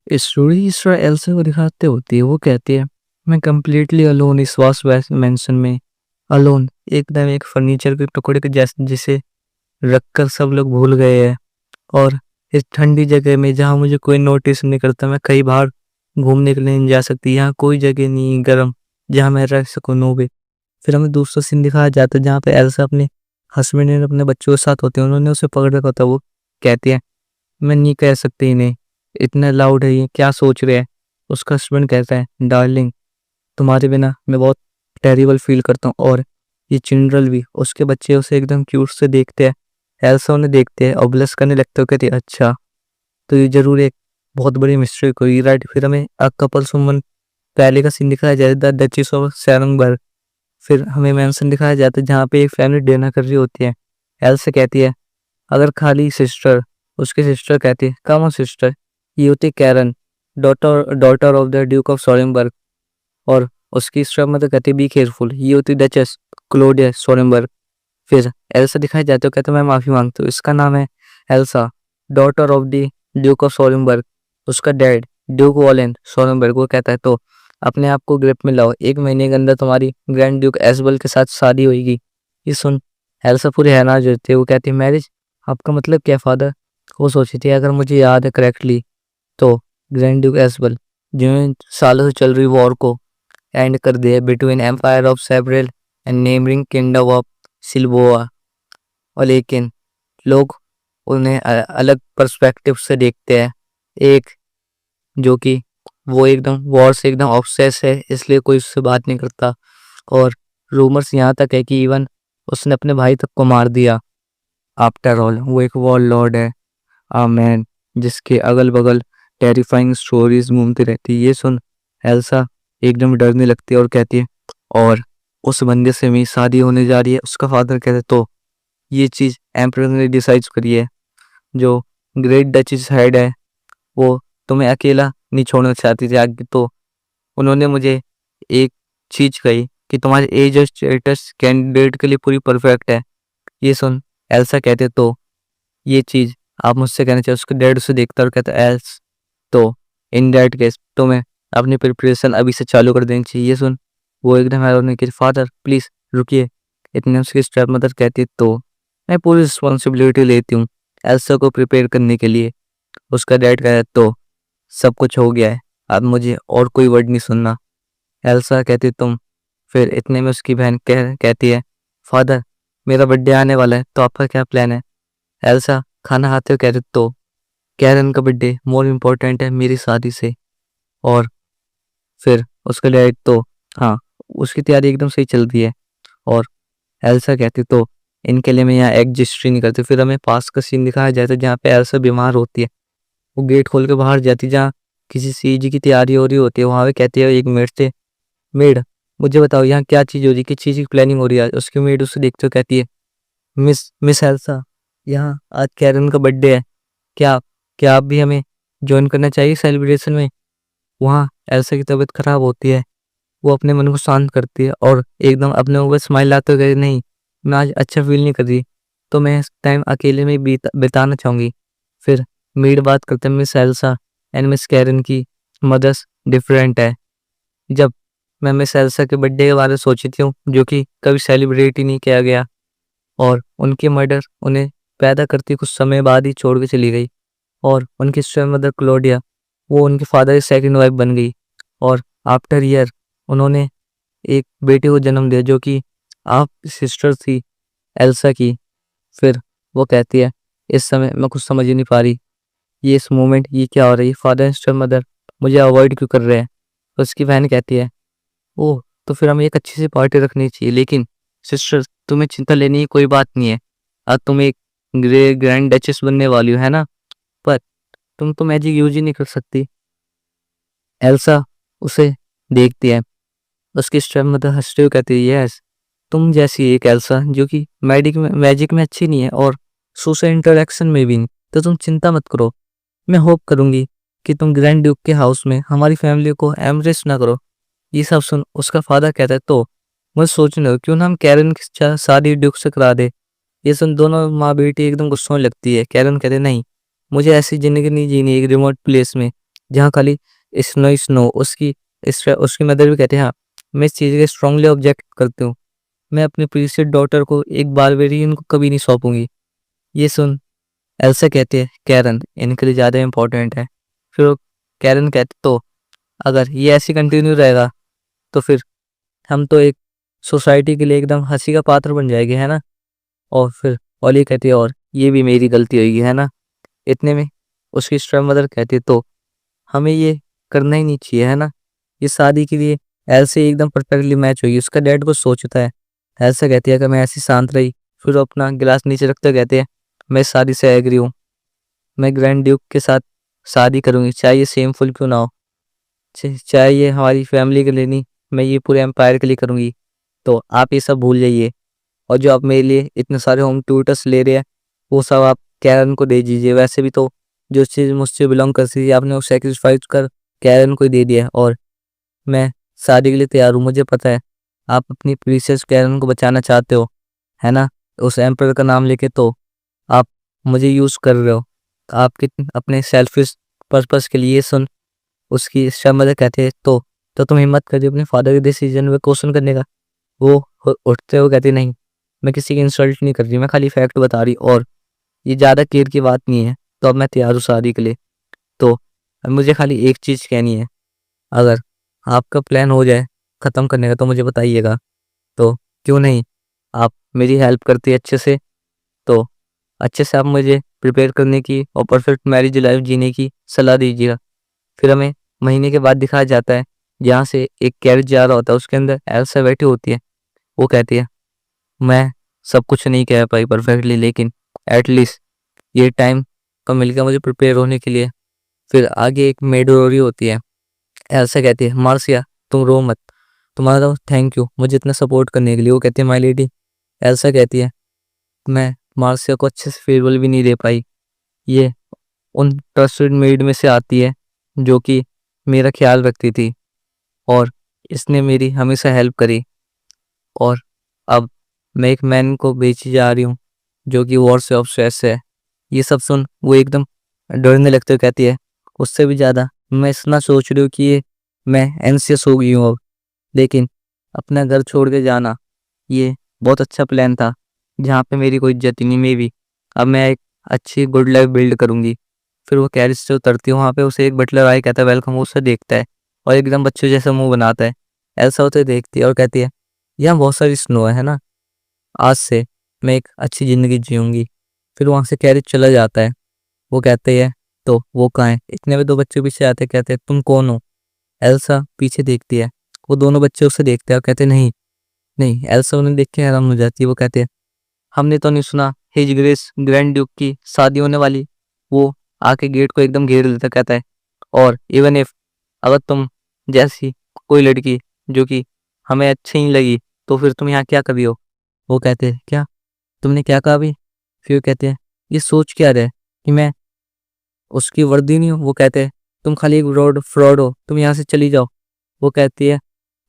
Story इस तरह Elsa को दिखाते होती है। वो कहती है, मैं कंप्लीटली अलोन इस वास्ट मेंशन में, अलोन एकदम एक फर्नीचर के टुकड़े के जैसे जिसे रखकर सब लोग भूल गए हैं। और इस ठंडी जगह में जहाँ मुझे कोई नोटिस नहीं करता, मैं कहीं बाहर घूमने के लिए नहीं जा सकती, यहाँ कोई जगह नहीं गर्म जहाँ मैं रह सकूँ, नो वे। फिर हमें दूसरा सीन दिखाया जाता है जहाँ पे एल्सा अपने हस्बैंड एंड अपने बच्चों के साथ होते हैं। उन्होंने उसे पकड़ रखा होता है। वो कहती है, मैं नहीं कह सकती इन्हें, इतना लाउड है ये, क्या सोच रहे हैं। उसका हस्बैंड कहता है, डार्लिंग तुम्हारे बिना मैं बहुत टेरिबल फील करता हूँ। और ये चिंड्रल भी, उसके बच्चे उसे एकदम क्यूट से देखते हैं। एल्सा उन्हें देखते हैं और ब्लश करने लगते हो, कहते हैं, अच्छा तो ये जरूर एक बहुत बड़ी मिस्ट्री कोई, राइट। फिर हमें अ कपल सुमन पहले का सीन दिखाया जाता है, द डचेस ऑफ सैरनबर्ग। फिर हमें मेंशन दिखाया जाता है जहाँ पे एक फैमिली डिनर कर रही होती है। एल्सा कहती है, अगर खाली सिस्टर। उसकी सिस्टर कहती है, कम ऑन सिस्टर, ये होती Karen, daughter daughter of the Duke of Sorenberg. और उसकी स्टेप मदर कहती है, बी केयरफुल, ये होती डचेस क्लोडिया सोरेनबर्ग। फिर एल्सा दिखाई जाते हो, कहते मैं माफी मांगती हूँ, इसका नाम है Elsa, daughter of the Duke of Sorenberg. उसका डैड ड्यूक वॉलेन सोरेनबर्ग वो कहता है, तो अपने आप को ग्रिप में लाओ, 1 महीने के अंदर तुम्हारी ग्रैंड ड्यूक एसबल के साथ शादी होगी। ये सुन एल्सा पूरी हैरान हो जाती है। वो कहती है, मैरिज, आपका मतलब क्या फादर। वो सोची थी, अगर मुझे याद है करेक्टली तो ग्रैंड ड्यूक एसबल जिन्होंने सालों से चल रही वॉर को एंड कर दिया between empire of Sebrel and neighbouring kingdom of Silboa. और लेकिन लोग उन्हें अलग पर्सपेक्टिव से देखते हैं। एक जो कि वो एकदम वॉर से एकदम ऑब्सेस है, इसलिए कोई उससे बात नहीं करता। और रूमर्स यहाँ तक है कि इवन उसने अपने भाई तक को मार दिया। आफ्टर ऑल वो एक वॉर लॉर्ड है, आ मैन जिसके अगल बगल टेरिफाइंग स्टोरीज घूमती रहती है। ये सुन एल्सा एकदम डरने लगती है और कहती है, और उस बंदे से मेरी शादी होने जा रही है। उसका फादर कहता है, तो ये चीज़ एम्परर ने डिसाइड करी है, जो ग्रेट डचेस हेड है वो तुम्हें अकेला नहीं छोड़ना चाहती थी आगे। तो उन्होंने मुझे एक चीज़ कही कि तुम्हारे एज और स्टेटस कैंडिडेट के लिए पूरी परफेक्ट है। ये सुन एल्सा कहते, तो ये चीज़ आप मुझसे कहना चाहिए। उसके डैड उसे देखता और कहता, एल्स तो इन दैट केस तुम्हें अपनी प्रिपरेशन अभी से चालू कर देनी चाहिए। ये सुन वो एकदम हैरान होने की, फादर प्लीज़ रुकिए। इतने उसकी स्टेप मदर कहती, तो मैं पूरी रिस्पॉन्सिबिलिटी लेती हूँ एल्सा को प्रिपेयर करने के लिए। उसका डैड कहता है, तो सब कुछ हो गया है, अब मुझे और कोई वर्ड नहीं सुनना। एल्सा कहती, तुम। फिर इतने में उसकी बहन कहती है, फादर मेरा बर्थडे आने वाला है, तो आपका क्या प्लान है। एल्सा खाना खाते हुए कहती, तो कैरन का बर्थडे मोर इम्पोर्टेंट है मेरी शादी से। और फिर उसका डैड, तो हाँ उसकी तैयारी एकदम सही चल रही है। और एल्सा कहती, तो इनके लिए मैं यहाँ एग्जिस्ट ही नहीं करती। फिर हमें पास का सीन दिखाया जाता है जहाँ पे एल्सा बीमार होती है। वो गेट खोल के बाहर जाती जहाँ किसी सीजी की तैयारी हो रही होती है। वहाँ पे कहती है एक मेड से, मेड मुझे बताओ यहाँ क्या चीज़ हो रही है, किस चीज़ की प्लानिंग हो रही है। उसकी मेड उससे देखते हुए कहती है, मिस मिस एल्सा, यहाँ आज कैरन का बर्थडे है, क्या क्या आप भी हमें ज्वाइन करना चाहिए सेलिब्रेशन में। वहाँ एल्सा की तबीयत खराब होती है। वो अपने मन को शांत करती है और एकदम अपने ऊपर स्माइल लाते हुए कहती, नहीं मैं आज अच्छा फील नहीं कर रही, तो मैं इस टाइम अकेले में बिताना चाहूँगी। फिर मीड बात करते हैं, miss Elsa and miss Karen की मदर्स डिफरेंट है। जब मैं मिस एल्सा के बर्थडे के बारे में सोचती हूँ जो कि कभी सेलिब्रेट ही नहीं किया गया, और उनकी मदर उन्हें पैदा करती कुछ समय बाद ही छोड़ के चली गई। और उनकी स्टेप मदर क्लोडिया वो उनके फादर की सेकंड वाइफ बन गई। और आफ्टर ईयर उन्होंने एक बेटे को जन्म दिया जो कि आप सिस्टर थी एल्सा की। फिर वो कहती है, इस समय मैं कुछ समझ ही नहीं पा रही, ये इस मोमेंट ये क्या हो रही है, फादर एंड स्टेप मदर मुझे अवॉइड क्यों कर रहे हैं। तो उसकी बहन कहती है, ओह तो फिर हमें एक अच्छी सी पार्टी रखनी चाहिए। लेकिन सिस्टर तुम्हें चिंता लेने की कोई बात नहीं है, अब तुम एक ग्रैंड डचेस बनने वाली हो, है ना, पर तुम तो मैजिक यूज ही नहीं कर सकती। एल्सा उसे देखती है। उसकी स्टेप मदर हंसते हुए कहती है, यस तुम जैसी एक एल्सा जो कि मैजिक में अच्छी नहीं है और सोशल इंटरेक्शन में भी नहीं, तो तुम चिंता मत करो। मैं होप करूंगी कि तुम ग्रैंड ड्यूक के हाउस में हमारी फैमिली को एम्ब्रेस ना करो। ये सब सुन उसका फादर कहता है, तो मुझे सोचने दो, क्यों ना हम कैरन की शादी ड्यूक से करा दे। ये सुन दोनों माँ बेटी एकदम गुस्सा होने लगती है। कैरन कहते, नहीं मुझे ऐसी जिंदगी नहीं जीनी एक रिमोट प्लेस में, जहाँ खाली स्नो ही स्नो। उसकी मदर भी कहती है, हाँ, मैं इस चीज़ के स्ट्रांगली ऑब्जेक्ट करती हूँ। मैं अपनी प्रीशियस डॉटर को एक बारबेरियन को कभी नहीं सौंपूँगी। ये सुन एल्सा कहती है, कैरन इनके लिए ज़्यादा इम्पोर्टेंट है। फिर वो कैरन कहती, तो अगर ये ऐसे कंटिन्यू रहेगा तो फिर हम तो एक सोसाइटी के लिए एकदम हँसी का पात्र बन जाएंगे, है ना? और फिर ओली कहती है, और ये भी मेरी गलती होगी, है ना? इतने में उसकी स्टेप मदर कहती है, तो हमें ये करना ही नहीं चाहिए, है ना? ये शादी के लिए ऐसे एकदम परफेक्टली मैच होगी। उसका डैड कुछ सोचता है। ऐसा कहती है कि मैं ऐसी शांत रही। फिर वो अपना गिलास नीचे रखते कहते हैं, मैं इस शादी से एग्री हूँ। मैं ग्रैंड ड्यूक के साथ शादी करूंगी, चाहे ये सेमफुल क्यों ना हो। चाहे ये हमारी फैमिली के लिए नहीं, मैं ये पूरे एम्पायर के लिए करूंगी। तो आप ये सब भूल जाइए, और जो आप मेरे लिए इतने सारे होम ट्यूटर्स ले रहे हैं वो सब आप कैरन को दे दीजिए। वैसे भी तो जो चीज़ मुझसे बिलोंग करती थी आपने वो सेक्रीफाइस कर कैरन को ही दे दिया है। और मैं शादी के लिए तैयार हूँ। मुझे पता है आप अपनी प्रीशियस कैरन को बचाना चाहते हो, है ना? उस एम्पर का नाम लेके तो आप मुझे यूज़ कर रहे हो आपके अपने सेल्फिश पर्पस के लिए। सुन उसकी शर्मदे कहते हैं, तो तुम हिम्मत करिए अपने फादर के डिसीजन में क्वेश्चन करने का। वो उठते हुए कहती, नहीं, मैं किसी की इंसल्ट नहीं कर रही, मैं खाली फैक्ट बता रही, और ये ज़्यादा केयर की बात नहीं है। तो अब मैं तैयार हूँ शादी के लिए। तो अब मुझे खाली एक चीज़ कहनी है, अगर आपका प्लान हो जाए ख़त्म करने का तो मुझे बताइएगा। तो क्यों नहीं, आप मेरी हेल्प करती है अच्छे से, तो अच्छे से आप मुझे प्रिपेयर करने की और परफेक्ट मैरिज लाइफ जीने की सलाह दीजिएगा। फिर हमें महीने के बाद दिखाया जाता है जहाँ से एक कैरेज जा रहा होता है, उसके अंदर एल्सा बैठी होती है। वो कहती है, मैं सब कुछ नहीं कह पाई परफेक्टली, लेकिन एटलीस्ट ये टाइम तो मिल गया मुझे प्रिपेयर होने के लिए। फिर आगे एक मेड रो रही होती है। एल्सा कहती है, मार्सिया तुम रो मत, तुम्हारा थैंक यू मुझे इतना सपोर्ट करने के लिए। वो कहती है, माय लेडी। एल्सा कहती है, मैं मार्सिया को अच्छे से फेयरवेल भी नहीं दे पाई। ये उन ट्रस्टेड मेड में से आती है जो कि मेरा ख्याल रखती थी, और इसने मेरी हमेशा हेल्प करी। और अब मैं एक मैन को बेची जा रही हूँ जो कि वॉर से ऑब्सेस है। ये सब सुन वो एकदम डरने लगते हुए कहती है, उससे भी ज़्यादा मैं इतना सोच रही हूँ कि ये मैं एंसियस हो गई हूँ अब। लेकिन अपना घर छोड़ के जाना ये बहुत अच्छा प्लान था, जहाँ पे मेरी कोई इज्जत ही नहीं। मे भी अब मैं एक अच्छी गुड लाइफ बिल्ड करूँगी। फिर वो कैरिज से उतरती है, वहाँ पे उसे एक बटलर आए कहता है वेलकम। वो उसे देखता है और एकदम बच्चों जैसा मुंह बनाता है। ऐसा होते देखती है और कहती है, यहाँ बहुत सारी स्नो है ना, आज से मैं एक अच्छी ज़िंदगी जीऊँगी। फिर वहाँ से कैरिज चला जाता है। वो कहते हैं, तो वो कहाँ है? इतने में दो बच्चे पीछे आते हैं, कहते हैं तुम कौन हो? एल्सा पीछे देखती है। वो दोनों बच्चे उसे देखते हैं और कहते हैं, नहीं नहीं। एल्सा उन्हें देख के हैरान हो जाती है। वो कहते हैं, हमने तो नहीं सुना हिज ग्रेस ग्रैंड ड्यूक की शादी होने वाली। वो आके गेट को एकदम घेर लेता, कहता है, और इवन इफ अगर तुम जैसी कोई लड़की जो कि हमें अच्छी नहीं लगी तो फिर तुम यहाँ क्या कर रही हो? वो कहते हैं, क्या तुमने क्या कहा अभी? फिर वो कहते हैं, ये सोच क्या रहे कि मैं उसकी वर्दी नहीं हूँ? वो कहते हैं, तुम खाली एक फ्रॉड हो, तुम यहाँ से चली जाओ। वो कहती है,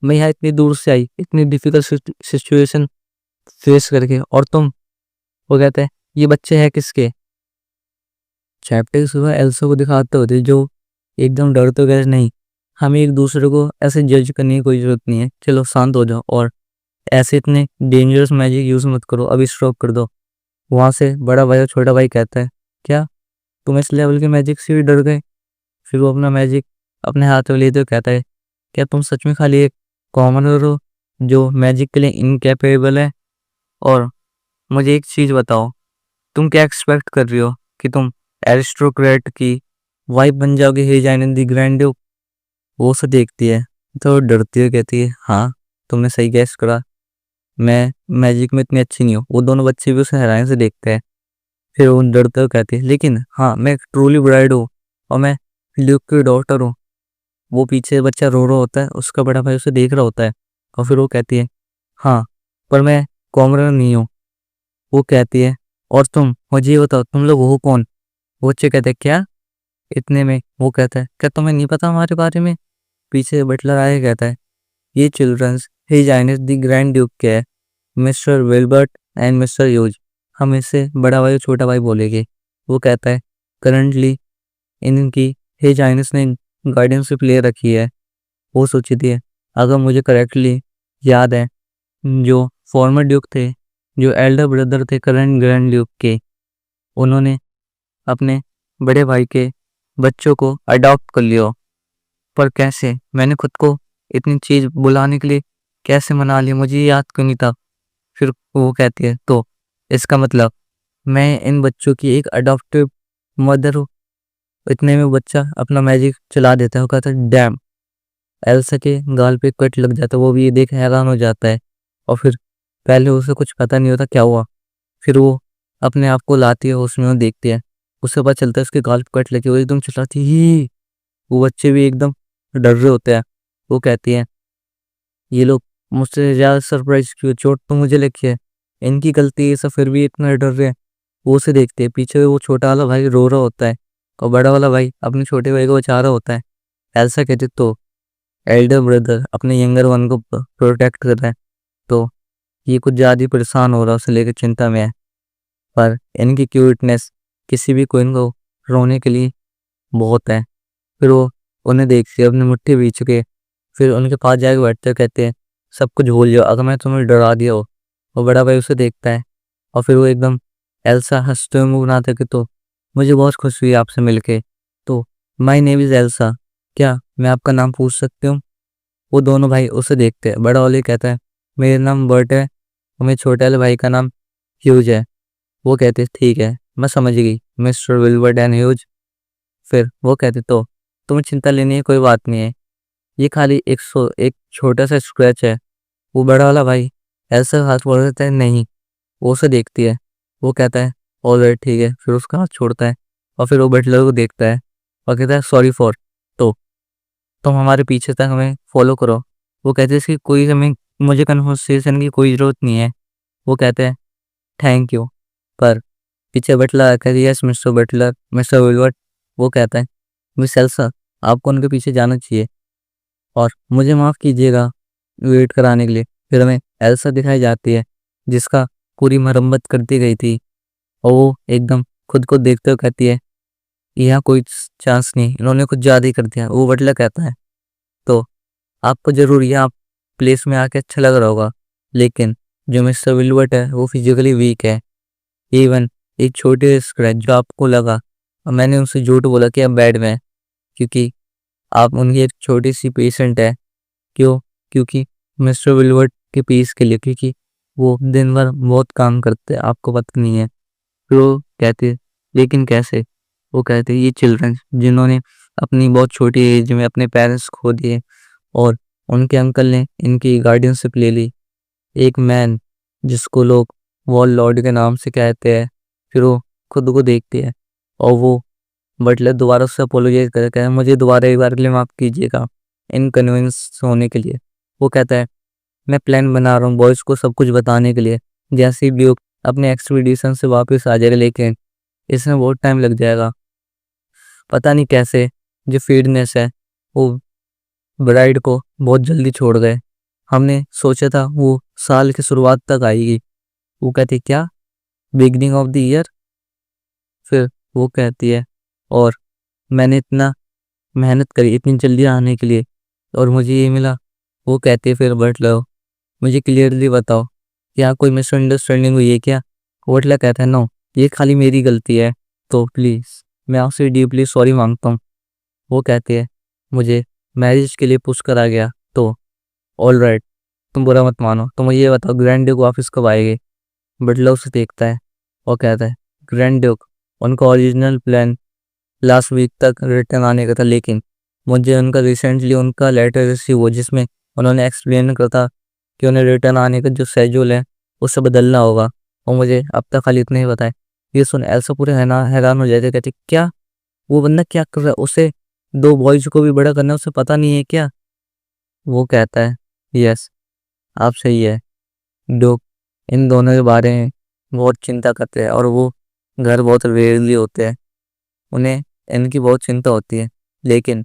मैं यहाँ इतनी दूर से आई इतनी डिफिकल्ट सिचुएशन फेस करके, और तुम? वो कहते हैं, ये बच्चे हैं किसके? चैप्टर की सुबह एल्सा को दिखाते होते जो एकदम डरते हुए कहते, नहीं, हमें एक दूसरे को ऐसे जज करने की कोई जरूरत नहीं है, चलो शांत हो जाओ, और ऐसे इतने डेंजरस मैजिक यूज मत करो, अभी स्टॉप कर दो। वहां से बड़ा भाई और छोटा भाई कहता है, क्या तुम इस लेवल के मैजिक से भी डर गए? फिर वो अपना मैजिक अपने हाथ में लेते हुए कहता है, क्या तुम सच में खाली एक कॉमनर हो जो मैजिक के लिए इनकैपेबल है? और मुझे एक चीज बताओ, तुम क्या एक्सपेक्ट कर रही हो कि तुम एरिस्टोक्रेट की वाइफ बन जाओगे, हे जाइन दी ग्रैंड ड्यूक? वो उसे देखती है तो डरती हुई कहती है, हाँ तुमने सही गैस करा, मैं मैजिक में इतनी अच्छी नहीं हूँ। वो दोनों बच्चे भी उसे हैरानी से देखते हैं। फिर वो डरते हुए कहती है, लेकिन हाँ मैं एक ट्रूली ब्राइड हूँ और मैं ल्यूक की डॉटर हूँ। वो पीछे बच्चा रो रहा होता है, उसका बड़ा भाई उसे देख रहा होता है, और फिर वो कहती है, हाँ पर मैं कॉमनर नहीं हूँ। वो कहती है, और तुम मुझे ये बताओ तुम लोग हो कौन? वो बच्चे कहते हैं, क्या? इतने में वो कहता है, क्या तुम्हें नहीं पता हमारे बारे में? पीछे बटलर आया कहता है, ये childrens his highness the grand duke के है, मिस्टर विल्बर्ट एंड मिस्टर यूज। हम इससे बड़ा भाई और छोटा भाई बोलेंगे। वो कहता है, करंटली इनकी हिज हाइनेस ने गार्डियनशिप ले रखी है। वो सोची थी अगर मुझे करेक्टली याद है, जो फॉर्मर ड्यूक थे, जो एल्डर ब्रदर थे करंट ग्रैंड ड्यूक के, उन्होंने अपने बड़े भाई के बच्चों को अडॉप्ट कर लिया। पर कैसे? मैंने खुद को इतनी चीज बुलाने के लिए कैसे मना लिया, मुझे याद क्यों नहीं था? फिर वो कहती है तो इसका मतलब मैं इन बच्चों की एक अडॉप्टिव मदर हूँ। इतने में बच्चा अपना मैजिक चला देता है। वो कहता है डैम, एल्सा के गाल पे कट लग जाता है। वो भी ये देख हैरान हो जाता है। और फिर पहले उसे कुछ पता नहीं होता क्या हुआ। फिर वो अपने आप को लाती है, उसमें वो देखती है, उससे पता चलता है उसके गाल पे कट लगी। वो एकदम चिल्लाती ही, वो बच्चे भी एकदम डर रहे होते हैं। वो कहती है ये लोग मुझसे ज़्यादा सरप्राइज क्यों, चोट तो मुझे लगी है, इनकी गलती है, सब फिर भी इतना डर रहे हैं। वो उसे देखते हैं, पीछे वो छोटा वाला भाई रो रहा होता है और बड़ा वाला भाई अपने छोटे भाई को बचा रहा होता है। ऐसा कहते तो एल्डर ब्रदर अपने यंगर वन को प्रोटेक्ट कर रहा है, तो ये कुछ ज़्यादा ही परेशान हो रहा है, उसे लेकर चिंता में है। पर इनकी क्यूटनेस किसी भी कोइन को रोने के लिए बहुत है। फिर वो उन्हें देखती है अपनी मुट्ठी बीच के, फिर उनके पास जाके बैठते हैं, कहते हैं सब कुछ भूल जाओ अगर मैं तुम्हें डरा दिया हो। और बड़ा भाई उसे देखता है और फिर वो एकदम एल्सा हंसते हुए मुंह बनाते कि तो मुझे बहुत खुशी हुई आपसे मिलके। तो माय नेम इज़ एल्सा, क्या मैं आपका नाम पूछ सकती हूँ? वो दोनों भाई उसे देखते हैं। बड़ा वाले कहता है मेरा नाम बर्ट है और मेरे छोटे वाले भाई का नाम ह्यूज है। वो कहते ठीक है, मैं समझ गई, मिस्टर विल्बर्ट एंड ह्यूज। फिर वो कहते तो तुम्हें चिंता लेनी है कोई बात नहीं है, ये खाली एक छोटा सा स्क्रैच है। वो बड़ा वाला भाई ऐसा हाथ बोल देता है नहीं। वो उसे देखती है, वो कहता है ऑलराइट ठीक है, फिर उसका हाथ छोड़ता है और फिर वो बटलर को देखता है और कहता है सॉरी फॉर, तो तुम हमारे पीछे तक हमें फॉलो करो। वो कहते हैं इसकी कोई हमें मुझे कन्वर्सेशन की कोई ज़रूरत नहीं है। वो कहते हैं थैंक यू। पर पीछे बटलर कहती है yes mister Butler, mister Wilbert. वो कहता है मिस एल्सा, आपको उनके पीछे जाना चाहिए और मुझे माफ़ कीजिएगा वेट कराने के लिए। फिर हमें एल्सा दिखाई जाती है जिसका पूरी मरम्मत करती गई थी और वो एकदम खुद को देखते हुए कहती है यहाँ कोई चांस नहीं, इन्होंने कुछ ज़्यादा ही कर दिया। वो बटलर कहता है तो आपको ज़रूर यहाँ प्लेस में आके अच्छा लग रहा होगा, लेकिन जो मिस्टर विल्बर्ट है वो फिजिकली वीक है। इवन एक छोटे स्क्रैच जो आपको लगा, और मैंने उनसे झूठ बोला कि आप बेड में हैं, क्योंकि आप उनकी एक छोटी सी पेशेंट है। क्यों? क्योंकि मिस्टर विल्बर्ट के पीस के लिए, क्योंकि वो दिन भर बहुत काम करते हैं, आपको पता नहीं है। फिर वो कहते लेकिन कैसे? वो कहते ये चिल्ड्रन जिन्होंने अपनी बहुत छोटी एज में अपने पेरेंट्स खो दिए और उनके अंकल ने इनकी गार्डियनशिप ले ली, एक मैन जिसको लोग वॉल लॉर्ड के नाम से कहते हैं। फिर वो खुद को देखती है और वो बटलर दोबारा उससे अपोलोजाइज करके है मुझे दोबारा एक बार के लिए माफ़ कीजिएगा इनकन्वीनियंस होने के लिए। वो कहता है मैं प्लान बना रहा हूँ बॉयज़ को सब कुछ बताने के लिए, जैसे ही ड्यूक अपने एक्सपीडिशन से वापस आ जाएगा, लेकिन इसमें बहुत टाइम लग जाएगा। पता नहीं कैसे जो फीडनेस है वो ब्राइड को बहुत जल्दी छोड़ गए। हमने सोचा था वो साल की शुरुआत तक आएगी। वो कहती क्या बिगनिंग ऑफ द ईयर? फिर वो कहती है और मैंने इतना मेहनत करी इतनी जल्दी आने के लिए और मुझे ये मिला। वो कहती है फिर बटलर मुझे क्लियरली बताओ क्या कोई मिसअंडरस्टैंडिंग हुई है क्या? बटलर कहता है नो, ये खाली मेरी गलती है, तो प्लीज़ मैं आपसे डीपली सॉरी मांगता हूँ। वो कहती है मुझे मैरिज के लिए पुश करा गया, तो ऑल राइट, तुम बुरा मत मानो, तो मुझे ये बताओ ग्रैंड ड्यूक वापस कब आएंगे? बटलर उसे देखता है और कहता है ग्रैंड ड्यूक उनका ओरिजिनल प्लान लास्ट वीक तक रिटर्न आने का था, लेकिन मुझे उनका रिसेंटली उनका लेटर रिसीव हुआ जिसमें उन्होंने एक्सप्लेन करा था कि उन्हें रिटर्न आने का जो शेड्यूल है उसे बदलना होगा और मुझे अब तक खाली इतना ही पता है। ये सुन एल्सा पूरे हैरान हो जाते, कहते क्या वो बंदा क्या कर रहा है, उसे दो बॉयज को भी बड़ा करना है, उसे पता नहीं है क्या? वो कहता है यस आप सही है, डॉग इन दोनों के बारे में बहुत चिंता करते हैं और वो घर बहुत रेयरली होते हैं, उन्हें इनकी बहुत चिंता होती है। लेकिन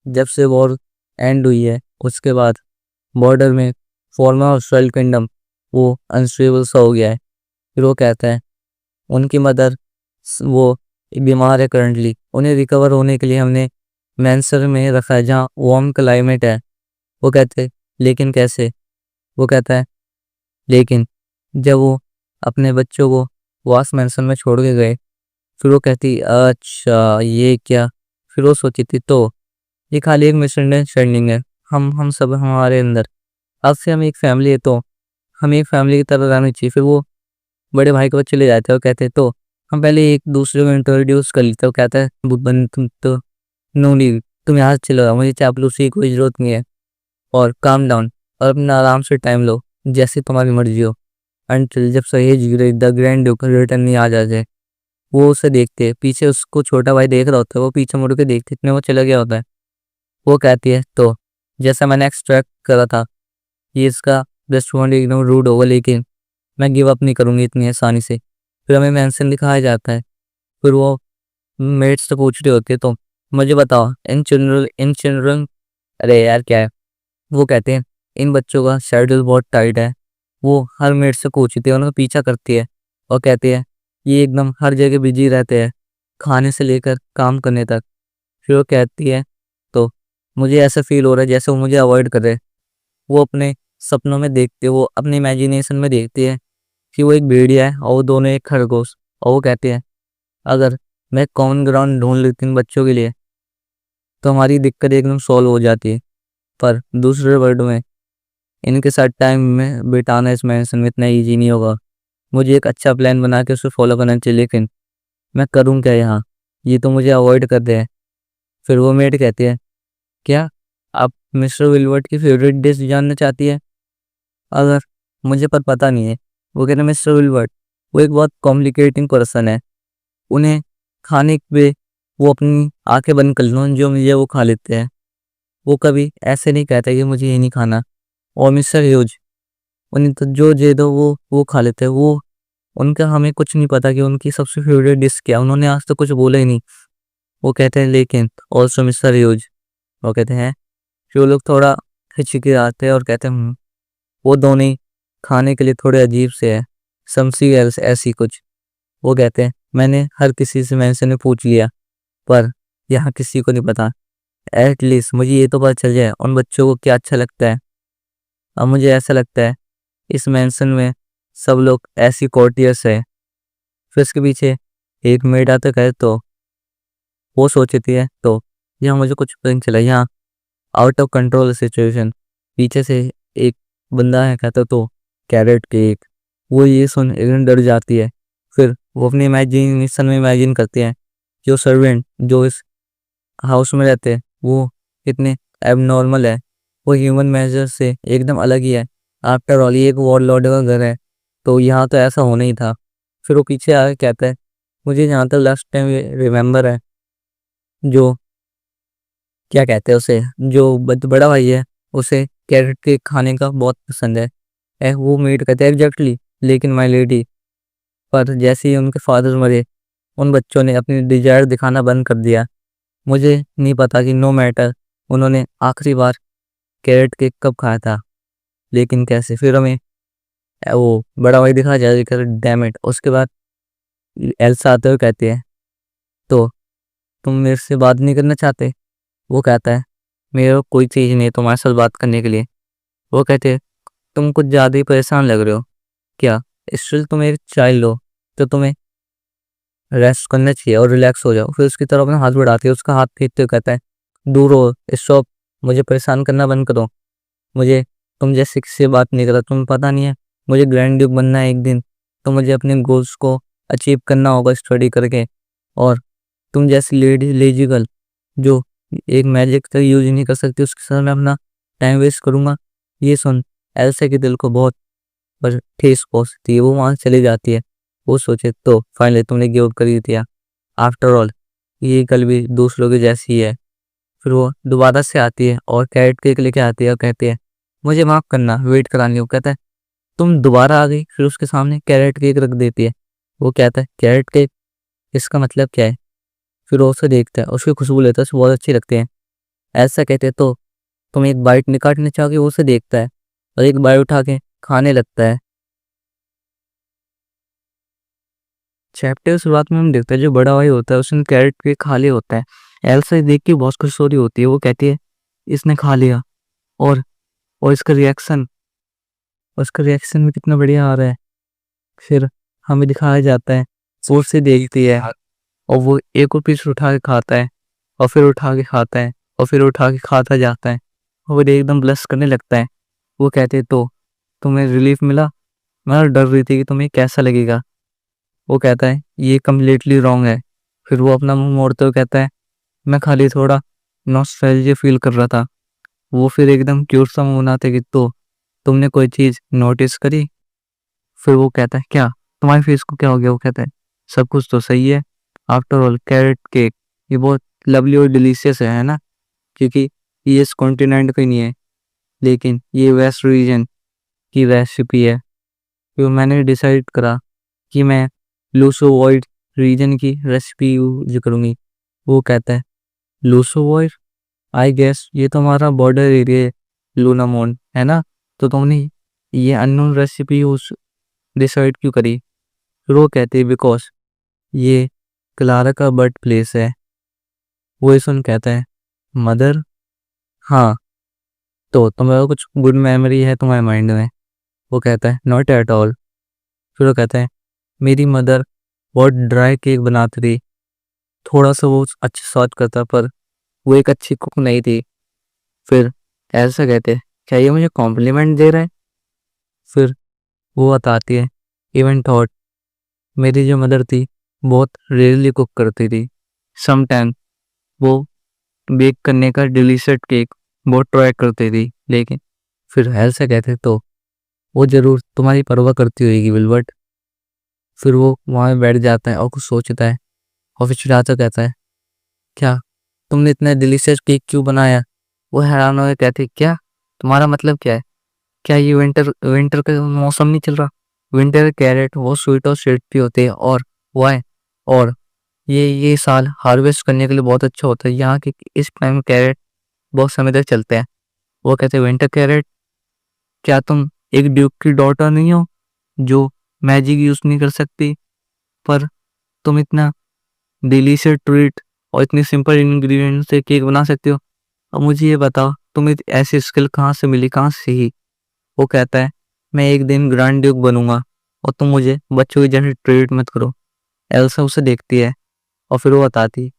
जब से वॉर एंड हुई है उसके बाद बॉर्डर में फॉर्मर और स्वेल किंगडम वो अनस्टेबल सा हो गया है। फिर वो कहता है उनकी मदर वो बीमार है करंटली, उन्हें रिकवर होने के लिए हमने मैंसर में रखा है जहाँ वार्म क्लाइमेट है। वो कहते लेकिन कैसे? वो कहता है लेकिन जब वो अपने बच्चों को वास मैंसन में छोड़ के गए, फिर वो कहती अच्छा ये क्या? फिर वो सोची थी तो ये खाली एक मिसअंडरस्टैंडिंग है, हम सब हमारे अंदर, अब से हम एक फैमिली है तो हमें एक फैमिली की तरह रहनी चाहिए। फिर वो बड़े भाई के बच्चे ले जाते हैं और कहते हैं तो हम पहले एक दूसरे को इंट्रोड्यूस कर लेते हैं। वो कहता है बुबन तुम तो नो नीड, तुम यहाँ से चलो जाओ, मुझे चापलूसी की कोई जरूरत नहीं है, और काम डाउन और अपना आराम से टाइम लो जैसे तुम्हारी मर्जी हो, अंटिल जब सहेज गिरे द ग्रैंड ड्यूक रिटर्न नहीं आ जाए। वो उसे देखते हैं, पीछे उसको छोटा भाई देख रहा होता है, वो पीछे मुड़ के देखते इतने वो चला गया होता है। वो कहती है तो जैसा मैंने एक्सपेक्ट करा था, ये इसका बेस्ट फ्रेंड एकदम रूड होगा, लेकिन मैं गिव अप नहीं करूंगी इतनी आसानी से। फिर हमें मेंशन दिखाया जाता है। फिर वो मेट्स से पूछ रही होती है तो मुझे बताओ इन चिल्ड्रन अरे यार क्या है? वो कहते हैं इन बच्चों का शेड्यूल बहुत टाइट है। वो हर मेट से पूछती है, उनका पीछा करती है और कहती है ये एकदम हर जगह बिजी रहते हैं, खाने से लेकर काम करने तक। फिर वो कहती है तो मुझे ऐसा फील हो रहा है जैसे वो मुझे अवॉइड कर रहे हैं। वो अपने सपनों में देखते, वो अपने इमेजिनेशन में देखती है कि वो एक भेड़िया है और वो दोनों एक खरगोश। और वो कहते हैं अगर मैं कॉमन ग्राउंड ढूंढ लेती इन बच्चों के लिए तो हमारी दिक्कत एकदम सॉल्व हो जाती है। पर दूसरे वर्ड में इनके साथ टाइम में बिताना इस मैंसन में इतना ईजी नहीं होगा। मुझे एक अच्छा प्लान बना के उसे फॉलो करना चाहिए, लेकिन मैं करूँ क्या यहाँ? ये तो मुझे अवॉइड कर दे। फिर वो मेड कहती है क्या आप मिस्टर विलवर्ट की फेवरेट डिश जानना चाहती है? अगर मुझे पर पता नहीं है। वो कहते हैं मिस्टर विलवर्ट वो एक बहुत कॉम्प्लिकेटिंग पर्सन है, उन्हें खाने पे वो अपनी आंखें बंद कर लो, जो मुझे वो खा लेते हैं। वो कभी ऐसे नहीं कहते कि मुझे ये नहीं खाना। और मिस्टर ह्यूज उन्हें तो जो दे दो वो खा लेते हैं। वो उनका हमें कुछ नहीं पता कि उनकी सबसे फेवरेट डिश क्या है, उन्होंने आज तक कुछ बोला ही नहीं। वो कहते हैं लेकिन ऑल्सो मिस्टर ह्यूज, वो कहते हैं जो लोग थोड़ा हिचके आते हैं और कहते हैं वो दोनों ही खाने के लिए थोड़े अजीब से है, समसी एल्स ऐसी कुछ। वो कहते हैं मैंने हर किसी से मैंने ने पूछ लिया, पर यहाँ किसी को नहीं पता। एटलीस्ट मुझे ये तो पता चल जाए उन बच्चों को क्या अच्छा लगता है। अब मुझे ऐसा लगता है इस मेंशन में सब लोग ऐसी कोर्टियस है। फिर इसके पीछे एक मेड आता है तो वो सोचती है तो यहाँ मुझे कुछ पता नहीं चला, यहाँ आउट ऑफ कंट्रोल सिचुएशन। पीछे से एक बंदा है कहता तो कैरेट केक। वो ये सुन एकदम डर जाती है। फिर वो अपनी इमेजिनेशन में इमेजिन करती है जो सर्वेंट जो इस हाउस में रहते हैं वो कितने एबनॉर्मल है, वो ह्यूमन मेजर से एकदम अलग ही है। आफ्टर ऑल ये एक वॉर लॉर्ड का घर है, तो यहाँ तो ऐसा होना ही था। फिर वो पीछे आके कहता है मुझे जहाँ तक लास्ट टाइम रिमेम्बर है, जो क्या कहते हैं उसे, जो बड़ा भाई है उसे कैरेट केक खाने का बहुत पसंद है। वो मीट कहते हैं एग्जैक्टली, लेकिन माय लेडी, पर जैसे ही उनके फादर मरे उन बच्चों ने अपनी डिजायर दिखाना बंद कर दिया। मुझे नहीं पता कि नो मैटर उन्होंने आखिरी बार कैरेट केक कब खाया था, लेकिन कैसे। फिर हमें वो बड़ा भाई दिखा जाए डैम इट। उसके बाद एल्सा आते हुए कहती है तो तुम मेरे से बात नहीं करना चाहते? वो कहता है मेरे को कोई चीज़ नहीं है तुम्हारे साथ बात करने के लिए। वो कहते हैं तुम कुछ ज़्यादा ही परेशान लग रहे हो क्या? स्टिल तुम एक चाइल्ड हो तो तुम्हें रेस्ट करना चाहिए और रिलैक्स हो जाओ। फिर उसकी तरफ अपना हाथ बढ़ाती है, उसका हाथ खींचते हुए कहता है दूर हो, स्टॉप, मुझे परेशान करना बंद करो। मुझे तुम जैसे किसी से बात नहीं करा, तुम्हें पता नहीं है मुझे ग्रैंड ड्यूक बनना है एक दिन, तो मुझे अपने गोल्स को अचीव करना होगा स्टडी करके। और तुम जैसी लेडी लेजी गर्ल जो एक मैजिक का यूज नहीं कर सकती उसके साथ मैं अपना टाइम वेस्ट करूंगा? ये सुन एल्सा के दिल को बहुत पर ठेस पहुंचती है। वो वहां से चली जाती है। वो सोचे तो फाइनली तुमने गिव अप कर ही दिया, आफ्टर ऑल ये कल भी दूसरों की जैसी ही है। फिर वो दोबारा से आती है और कैरेट केक लेके आती है और कहती है मुझे माफ़ करना वेट करानी हो। कहता है तुम दोबारा आ गई। फिर उसके सामने कैरेट केक रख देती है। वो कहता है कैरेट केक, इसका मतलब क्या है? फिर वो उसे देखता है, उसकी खुशबू लेता है, उसे बहुत अच्छी लगती है। ऐसा कहते हैं तो तुम एक बाइट निकालना चाहोगे? वो उसे देखता है और एक बाइट उठा के खाने लगता है। चैप्टर शुरुआत में हम देखते हैं जो बड़ा भाई होता है उसने कैरेट केक खा लिया होता है। एल्सा देख के बहुत खुश हो रही होती है। वो कहती है इसने खा लिया। और और उसका रिएक्शन भी कितना बढ़िया आ रहा है। फिर हमें दिखाया जाता है वो उसे देखती है और वो एक और पीस उठा के खाता है और फिर उठा के खाता है और फिर उठा के खाता जाता है और वो एकदम ब्लश करने लगता है। वो कहते हैं तो तुम्हें रिलीफ मिला? मैं डर रही थी कि तुम्हें कैसा लगेगा। वो कहता है ये कम्प्लीटली रॉन्ग है। फिर वो अपना मुंह मोड़ते हुए कहता है मैं खाली थोड़ा नॉस्टैल्जिया फील कर रहा था। वो फिर एकदम क्यूट सा मुंह बनाते कि तो तुमने कोई चीज नोटिस करी? फिर वो कहता है क्या तुम्हारी फेस को क्या हो गया? वो कहता है सब कुछ तो सही है। आफ्टर ऑल कैरेट केक ये बहुत लवली और डिलीशियस है ना? क्योंकि ये इस कॉन्टिनेंट का ही नहीं है, लेकिन ये वेस्ट रीजन की रेसिपी है। तो मैंने डिसाइड करा कि मैं लूसोवॉइड रीजन की रेसिपी यूज करूँगी। वो कहता है लूसोवॉइड, आई गेस ये तो हमारा बॉर्डर एरिया है, लूनामोन है ना? तो तुमने ये अननोन रेसिपी यूज डिसाइड क्यों करी? फिर वो कहते हैं बिकॉज ये क्लारा का बर्थ प्लेस है। वो ये सुन कहता है मदर, हाँ तो तुम्हारा कुछ गुड मेमोरी है तुम्हारे माइंड में? वो कहता है नॉट एट ऑल। फिर वो कहता है मेरी मदर बहुत ड्राई केक बनाती थी, थोड़ा सा वो अच्छा स्वाद करता पर वो एक अच्छी कुक नहीं थी। फिर ऐसा कहते हैं क्या ये मुझे कॉम्प्लीमेंट दे रहा है? फिर वो बताती है इवन थॉट मेरी जो मदर थी बहुत रेयरली कुक करती थी। समटाइम वो बेक करने का डिलीशियस केक बहुत ट्राई करती थी, लेकिन फिर ऐसा कहते तो वो जरूर तुम्हारी परवाह करती होगी विल्बर्ट। फिर वो वहाँ बैठ जाता है और कुछ सोचता है और फिर चिढ़ाता कहता है क्या तुमने इतना डिलीशियस केक क्यों बनाया? वो हैरान होकर कहती क्या तुम्हारा मतलब क्या है? क्या ये विंटर का मौसम नहीं चल रहा? विंटर कैरेट वो स्वीट और स्वीट भी होते हैं और वाई और ये साल हार्वेस्ट करने के लिए बहुत अच्छा होता है। यहाँ के इस टाइम कैरेट बहुत समय तक चलते हैं। वो कहते हैं विंटर कैरेट, क्या तुम एक ड्यूक की डॉटर नहीं हो जो मैजिक यूज नहीं कर सकती, पर तुम इतना डिलीशियस ट्रीट और इतनी सिंपल इंग्रेडिएंट से केक बना सकते हो? अब मुझे ये बताओ तुम्हें ऐसी स्किल कहाँ से मिली, कहाँ से सीखी? वो कहता है मैं एक दिन ग्रैंड ड्यूक बनूंगा और तुम मुझे बच्चों की जैसे ट्रीट मत करो। एल्सा उसे देखती है और फिर वो बताती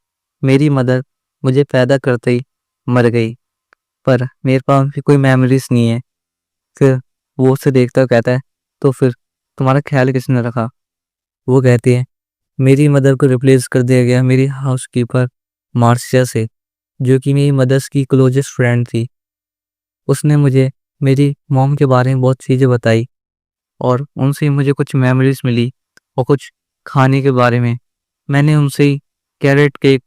मेरी मदर मुझे पैदा करते ही मर गई, पर मेरे पास भी कोई मेमोरीज नहीं है। फिर वो उसे देखता हुआ कहता है तो फिर तुम्हारा ख्याल किसने रखा? वो कहती है मेरी मदर को रिप्लेस कर दिया गया मेरी हाउसकीपर मार्सिया से, जो कि मेरी मदर्स की क्लोजेस्ट फ्रेंड थी। उसने मुझे मेरी मॉम के बारे में बहुत चीज़ें बताई और उनसे मुझे कुछ मेमोरीज मिली और कुछ खाने के बारे में। मैंने उनसे ही कैरेट केक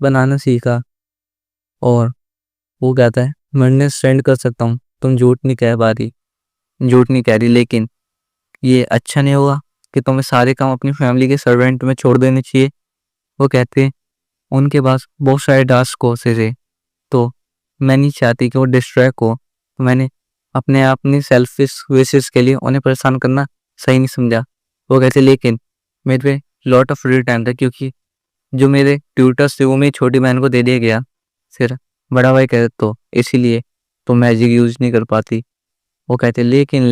बनाना सीखा। और वो कहता है मैं अंडरस्टैंड कर सकता हूँ तुम झूठ नहीं कह रही, लेकिन ये अच्छा नहीं होगा कि तुम्हें सारे काम अपनी फैमिली के सर्वेंट में छोड़ देने चाहिए। वो कहते हैं उनके पास बहुत सारे डांस कोर्सेज है, तो मैं नहीं चाहती कि वो डिस्ट्रैक्ट हो। तो मैंने अपनी सेल्फिश विशेस के लिए उन्हें परेशान करना सही नहीं समझा। वो कहते लेकिन मेरे पे लॉट ऑफ फ्री टाइम था, क्योंकि जो मेरे ट्यूटर्स थे वो मेरी छोटी बहन को दे दिया गया। फिर बड़ा भाई कहते तो इसीलिए तो मैजिक यूज नहीं कर पाती। वो कहते लेकिन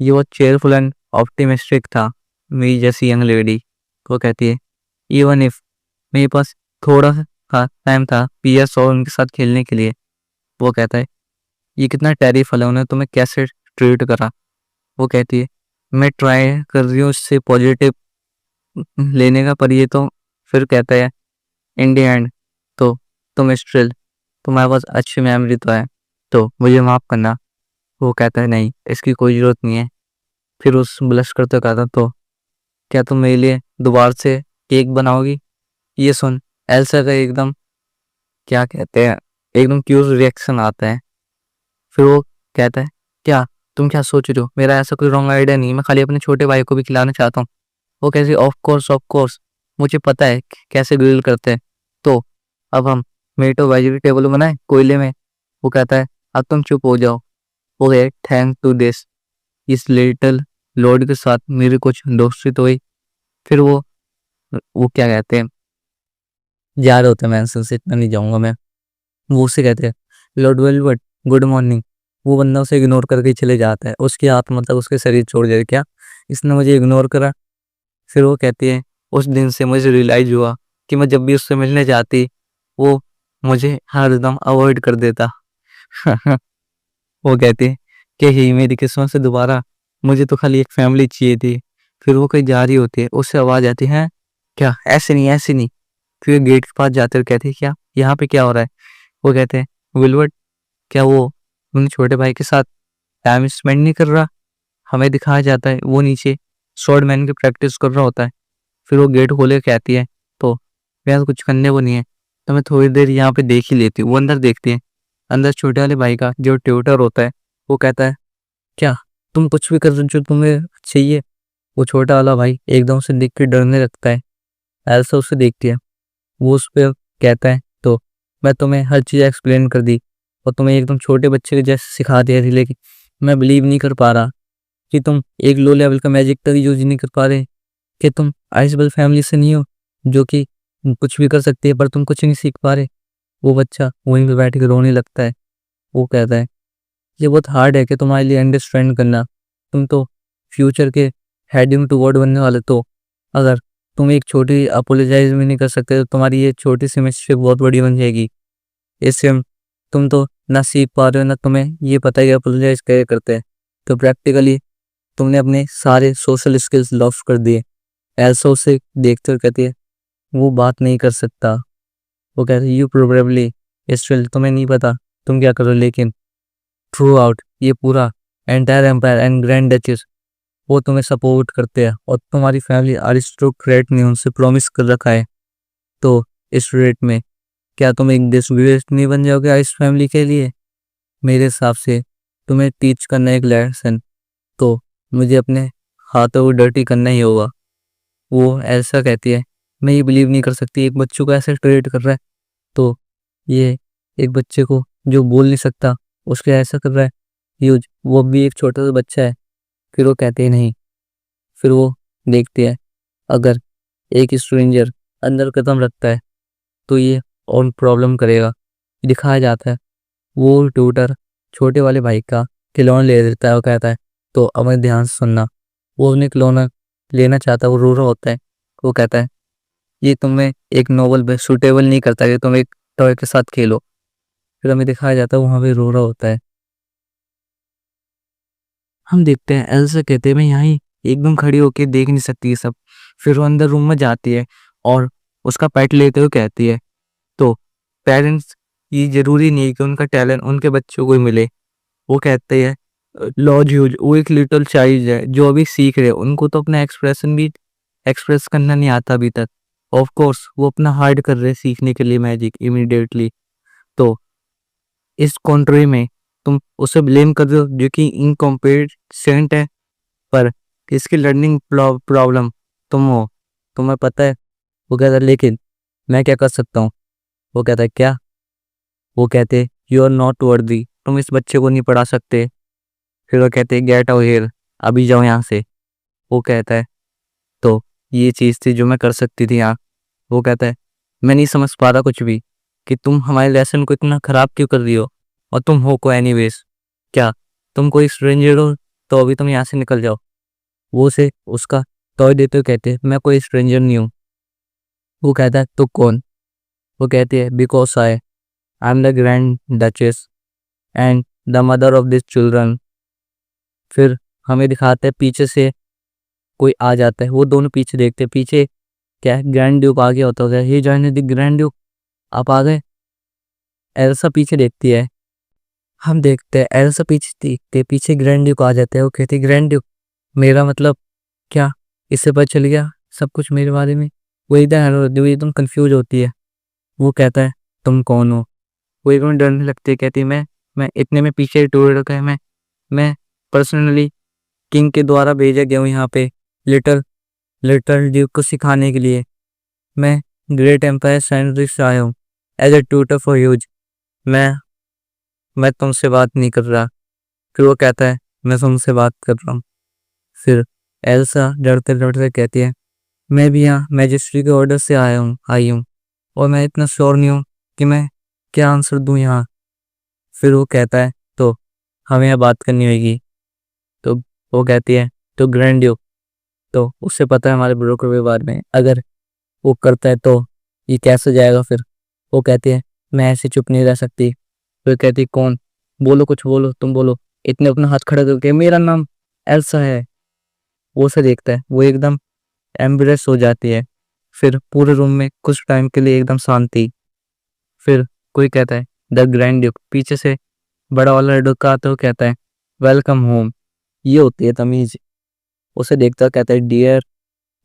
ये वो चेयरफुल एंड ऑप्टिमिस्टिक था मेरी जैसी यंग लेडी। वो कहती है इवन इफ मेरे पास थोड़ा सा टाइम था पीएस और उनके साथ खेलने के लिए। वो कहता है ये कितना टेरिफल है, उन्हें तुम्हें कैसे ट्रीट करा? वो कहती है मैं ट्राई कर रही हूँ इससे पॉजिटिव लेने का, पर ये तो फिर कहता है इन द एंड तो तुम स्टिल तुम्हारे पास अच्छी मेमोरी तो है, तो मुझे माफ़ करना। वो कहता है नहीं इसकी कोई ज़रूरत नहीं है। फिर उस ब्लश करते कहता तो क्या तुम मेरे लिए दोबारा से केक बनाओगी? ये सुन एल्सा का एकदम क्या कहते हैं एकदम क्यूट रिएक्शन आता है। फिर वो कहता है क्या तुम क्या सोच रहे हो? मेरा ऐसा कोई रॉन्ग आइडिया नहीं, मैं खाली अपने छोटे भाई को भी खिलाना चाहता हूँ। वो कैसे ऑफ कोर्स मुझे पता है कि कैसे ग्रिल करते हैं। तो अब हम मीट और वेजिटेबल बनाए कोयले में। वो कहता है अब तुम चुप हो जाओ। वो कहे थैंक टू दिस इस लिटिल लॉर्ड के साथ मेरी कुछ दोस्ती तो हुई। फिर वो क्या कहते हैं जा रहे होते हैं मैंसन से, इतना नहीं जाऊँगा मैं। वो उससे कहते हैं लॉर्ड वेलवेट गुड मॉर्निंग। वो बंदा उसे इग्नोर करके ही चले जाता है। उसकी आत्मा मतलब उसके शरीर छोड़ जाए, क्या इसने मुझे इग्नोर करा। फिर वो कहती है उस दिन से मुझे रियलाइज़ हुआ कि मैं जब भी उससे मिलने जाती, वो मुझे हरदम अवॉइड कर देता। वो कहती है कि यही मेरी किस्मत से दोबारा, मुझे तो खाली एक फैमिली चाहिए थी। फिर वो कहीं जा रही होती है, उससे आवाज़ आती है क्या ऐसे नहीं ऐसे नहीं। फिर गेट के पास जाते हुए कहती है क्या यहाँ पे क्या हो रहा है। वो कहते हैं विलवर्ड क्या वो अपने छोटे भाई के साथ टाइम स्पेंड नहीं कर रहा। हमें दिखाया जाता है वो नीचे स्वॉर्ड मैन की प्रैक्टिस कर रहा होता है। फिर वो गेट खोले कहती है तो यार कुछ करने को नहीं है, तो मैं थोड़ी देर यहाँ पे देख ही लेती हूँ। वो अंदर देखती है, अंदर छोटे वाले भाई का जो ट्यूटर होता है वो कहता है क्या तुम कुछ भी कर रहे हो जो तुम्हें चाहिए। वो छोटा वाला भाई एकदम से देख के डरने लगता है। एल्सा उसे देखती है, वो उस पर कहता है तो मैं तुम्हें हर चीज़ एक्सप्लेन कर दी और तुम्हें एकदम छोटे बच्चे के जैसे सिखा दिया थी, लेकिन मैं बिलीव नहीं कर पा रहा कि तुम एक लो लेवल का मैजिक तक यूज नहीं कर पा रहे, कि तुम आइसबल फैमिली से नहीं हो जो कि कुछ भी कर सकती है, पर तुम कुछ नहीं सीख पा रहे। वो बच्चा वहीं पे बैठ के रोने लगता है। वो कहता है ये बहुत हार्ड है कि तुम्हारे लिए अंडरस्टैंड करना। तुम तो फ्यूचर के हेडिंग टुवर्ड बनने वाले, तो अगर तुम एक छोटी अपोलोजाइज भी नहीं कर सकते तो तुम्हारी ये छोटी सी मिस्टेक बहुत बड़ी बन जाएगी। इससे तुम तो ना सीख पा रहे हो ना तुम्हें ये पता है कि अपोलोजाइज कैसे करते हैं। तो प्रैक्टिकली तुमने अपने सारे सोशल स्किल्स लॉस्ट कर दिए। एल्सा उसे देखते हुए कहती है वो बात नहीं कर सकता। वो कहते हैं यू प्रोबेबली स्टिल तुम्हें नहीं पता तुम क्या करो, लेकिन थ्रू आउट ये पूरा entire empire and grand duchess वो तुम्हें सपोर्ट करते हैं और तुम्हारी फैमिली अरिस्टोक्रेट ने उनसे प्रॉमिस कर रखा है। तो इस रेट में क्या तुम एक डिसग्रेस नहीं बन जाओगे इस फैमिली के लिए। मेरे हिसाब से तुम्हें टीच करना एक लेसन, तो मुझे अपने हाथों को डर्टी करना ही होगा। वो ऐसा कहती है मैं ये बिलीव नहीं कर सकती एक बच्चों को ऐसे ट्रीट कर रहा है। तो ये एक बच्चे को जो बोल नहीं सकता उसके ऐसा कर रहा है यूज, वो भी एक छोटा सा बच्चा है। फिर वो कहते हैं नहीं। फिर वो देखते हैं अगर एक स्ट्रेंजर अंदर कदम रखता है तो ये और प्रॉब्लम करेगा। दिखाया जाता है वो ट्यूटर छोटे वाले भाई का खिलौना ले देता है। वो कहता है तो अब ध्यान से सुनना। वो अपने खिलौना लेना चाहता है, वो रो रहा होता है। वो कहता है ये तुम्हें एक नोवेल में सूटेबल नहीं करता कि तुम एक टॉय के साथ खेलो। फिर हमें दिखाया जाता है वहाँ पे रो रहा होता है। हम देखते हैं एल्सा कहते हैं मैं यहाँ ही एकदम खड़ी होके देख नहीं सकती ये सब। फिर वो अंदर रूम में जाती है और उसका पेट लेते हुए कहती है तो पेरेंट्स ये जरूरी नहीं है कि उनका टैलेंट उनके बच्चों को ही मिले। वो कहते हैं लॉज ह्यूज वो एक लिटिल चाइल्ड है जो अभी सीख रहे हैं, उनको तो अपना एक्सप्रेशन भी एक्सप्रेस करना नहीं आता अभी तक। ऑफ कोर्स वो अपना हार्ड कर रहे हैं सीखने के लिए मैजिक इमीडिएटली। तो इस कंट्री में तुम उसे ब्लेम कर रहे हो जो कि इनकॉम्पिटेंट है, पर इसकी लर्निंग प्रॉब्लम तुम हो, तुम्हें पता है। वो कहता है लेकिन मैं क्या कर सकता हूँ। वो कहता है क्या। वो कहते यू आर नॉट वर्दी, तुम इस बच्चे को नहीं पढ़ा सकते। फिर वो कहते गेट आउट हियर, अभी जाओ यहाँ से। वो कहता है तो ये चीज़ थी जो मैं कर सकती थी यहाँ। वो कहता है मैं नहीं समझ पा रहा कुछ भी कि तुम हमारे लेसन को इतना ख़राब क्यों कर रही हो, और तुम हो को एनीवेज। क्या तुम कोई स्ट्रेंजर हो तो अभी तुम यहाँ से निकल जाओ। वो उसे उसका टॉय देते हुए कहते हैं मैं कोई स्ट्रेंजर नहीं हूँ। वो कहता है तो कौन। वो कहते हैं because I am the grand duchess and the mother of this children. फिर हमें दिखाते हैं पीछे से कोई आ जाता है। वो दोनों पीछे देखते हैं, पीछे क्या है ग्रैंड ड्यूक आ गया होता है। ही जॉइन द ग्रैंड ड्यूक, आप आ गए। एल्सा पीछे देखती है, हम देखते हैं एल्सा पीछे देखते पीछे ग्रैंड ड्यूक आ जाते हैं। वो कहती है ग्रैंड ड्यूक मेरा मतलब क्या, इससे पता चल गया सब कुछ मेरे बारे में। वो एकदम कंफ्यूज होती है। वो कहता है तुम कौन हो। वो एकदम डरने लगती है, कहती है मैं इतने में पीछे टूर रखा है। मैं पर्सनली किंग के द्वारा भेजा गया हूँ यहाँ पे लिटिल लिटिल ड्यूक को सिखाने के लिए। मैं ग्रेट एम्पायर सैंड्रिक्स से आया हूँ as a tutor for Hughes. मैं मैं तुमसे बात नहीं कर रहा। फिर वो कहता है मैं तुमसे बात कर रहा हूँ। फिर एल्सा डरते डरते कहती है मैं भी यहाँ मैजिस्ट्री के ऑर्डर से आई हूँ। और मैं इतना श्योर नहीं हूँ कि मैं क्या आंसर दूँ यहाँ। फिर वो कहता है तो हमें यहाँ बात करनी होगी। तो वो कहती है तो ग्रैंड ड्यूक, तो उससे पता है हमारे ब्रोकर के बारे में, अगर वो करता है तो ये कैसे जाएगा फिर। वो कहती है मैं ऐसे चुप नहीं रह सकती। फिर कहती है कौन, बोलो कुछ बोलो, तुम बोलो। इतने अपना हाथ खड़ा करके मेरा नाम एल्सा है। वो उसे देखता है, वो एकदम एम्ब्रेस हो जाती है। फिर पूरे रूम में कुछ टाइम के लिए एकदम शांति। फिर कोई कहता है द ग्रैंड ड्यूक, पीछे से बड़ा वाला लड़का आता है, वो कहता है वेलकम होम। ये होती है तमीज। उसे देखता है, कहता है डियर।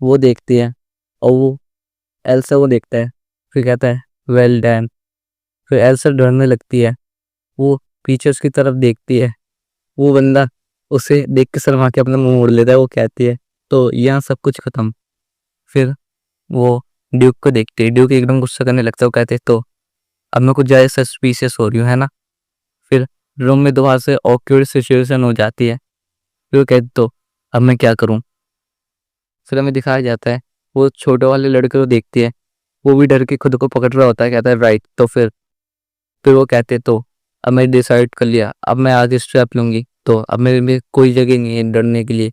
वो देखती है और वो एल्सा को देखता है, फिर कहता है वेल डन। फिर एल्सा डरने लगती है, वो पीछे उसकी तरफ देखती है। वो बंदा उसे देख के शर्मा के अपना मुंह मोड़ लेता है। वो कहती है तो यहाँ सब कुछ खत्म। फिर वो ड्यूक को देखती है, ड्यूक एकदम गुस्सा करने लगता है। वो कहते तो अब मैं कुछ ज़्यादा सस्पिशियस हो रही हूँ, है ना। फिर रूम में दोबारा से ऑकवर्ड सिचुएशन हो जाती है। फिर वो कहते तो अब मैं क्या करूँ। फिर हमें दिखाया जाता है वो छोटे वाले लड़के को देखती है, वो भी डर के खुद को पकड़ रहा होता है। कहता है राइट। तो फिर वो कहते तो अब मैं डिसाइड कर लिया, अब मैं आगे स्टेप लूंगी, तो अब मेरे में कोई जगह नहीं है डरने के लिए।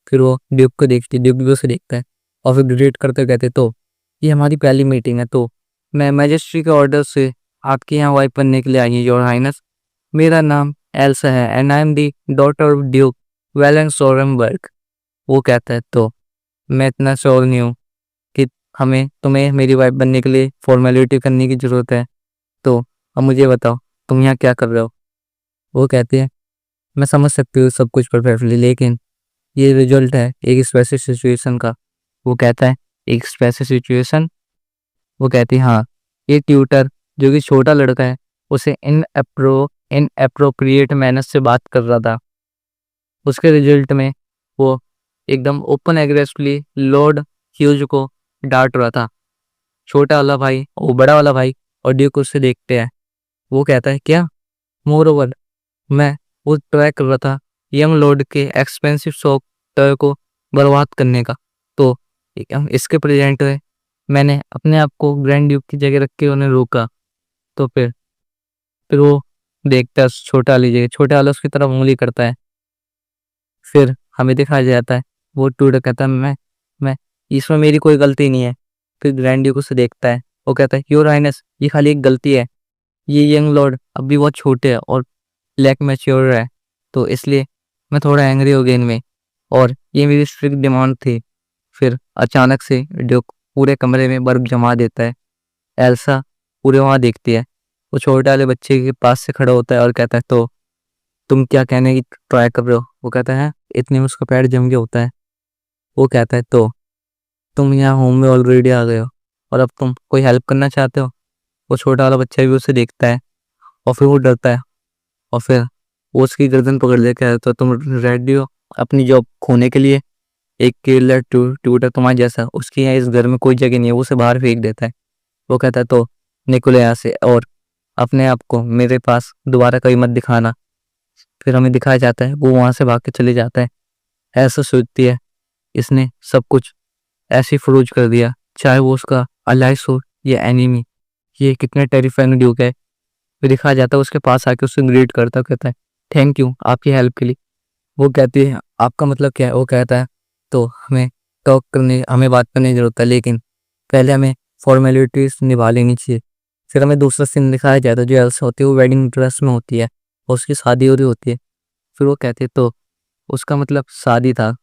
फिर वो ड्यूक को देखती है, ड्यूक भी उसे देखता है और फिर ग्रेट करते कहते तो ये हमारी पहली मीटिंग है, तो मैं मैजिस्ट्री के ऑर्डर से आपके यहाँ वाइफ बनने के लिए आई हूँ योर हाइनेस। मेरा नाम एल्सा है and I am the daughter of Duke Valensornberg. वो कहता है तो मैं इतना श्योर नहीं हूँ कि हमें तुम्हें मेरी वाइफ बनने के लिए फॉर्मेलिटी करने की ज़रूरत है, तो अब मुझे बताओ तुम यहाँ क्या कर रहे हो। वो कहती है मैं समझ सकती हूँ सब कुछ परफेक्टली, लेकिन ये रिजल्ट है एक स्पेसिफिक सिचुएशन का। वो कहता है एक स्पेसिफिक सिचुएशन। वो कहती है हाँ, ये ट्यूटर जो कि छोटा लड़का है उसे इन अप्रोप्रिएट मैनर से बात कर रहा था। उसके रिजल्ट में वो एकदम ओपन एग्रेसिवली लॉर्ड ह्यूज को डांट रहा था। छोटा वाला भाई वो बड़ा वाला भाई और ड्यूक उससे देखते हैं। वो कहता है क्या, मोर ओवर मैं वो ट्राई कर रहा था यंग लॉर्ड के एक्सपेंसिव शौक को बर्बाद करने का, तो इसके प्रेजेंट है मैंने अपने आप को ग्रैंड ड्यूक की जगह रख के उन्हें रोका। तो फिर वो देखता है छोटा वाली जगह, छोटा वाला उसकी तरफ उंगली करता है। फिर हमें दिखाया जाता है वो टूट कहता है मैं इसमें मेरी कोई गलती नहीं है। फिर ग्रैंड ड्यूक उसे देखता है, वो कहता है योर हाइनेस ये खाली एक गलती है, ये यंग लॉर्ड अभी बहुत छोटे है और लैक मैच्योर है, तो इसलिए मैं थोड़ा एंग्री हो गया इनमें और ये मेरी स्ट्रिक्ट डिमांड थी। फिर अचानक से ड्यूक पूरे कमरे में बर्फ जमा देता है। एल्सा पूरे वहाँ देखती है, वो छोटे वाले बच्चे के पास से खड़ा होता है और कहता है तो तुम क्या कहने की ट्राई कर रहे हो। वो कहता है इतने में उसका पैर जम गया होता है। वो कहता है तो तुम यहाँ होम में ऑलरेडी आ गए हो और अब तुम कोई हेल्प करना चाहते हो। वो छोटा वाला बच्चा भी उसे देखता है और फिर वो डरता है और फिर वो उसकी गर्दन पकड़ लेकर है तो तुम रेडी हो अपनी जॉब खोने के लिए। एक किलर ट्यूटर तुम्हारे जैसा उसकी यहाँ इस घर में कोई जगह नहीं है। वो उसे बाहर फेंक देता है। वो कहता है तो निकलो यहाँ से और अपने आप को मेरे पास दोबारा कभी मत दिखाना। फिर हमें दिखाया जाता है वो वहां से भाग के चले जाता है। ऐसा सोचती है इसने सब कुछ ऐसे फरोज कर दिया, चाहे वो उसका अलाइस हो या एनिमी। ये कितने टेरिफाइंग ड्यूक है। फिर दिखाया जाता है उसके पास आके उससे ग्रीट करता, कहता है थैंक यू आपकी हेल्प के लिए। वो कहती है आपका मतलब क्या है। वो कहता है तो हमें बात करने की जरूरत है, लेकिन पहले हमें फॉर्मेलिटीज निभा लेनी चाहिए। फिर हमें दूसरा सीन दिखाया जाता है जो एल्सा होती है वो वेडिंग ड्रेस में होती है और उसकी शादी हो रही होती है। फिर वो कहते तो उसका मतलब शादी था,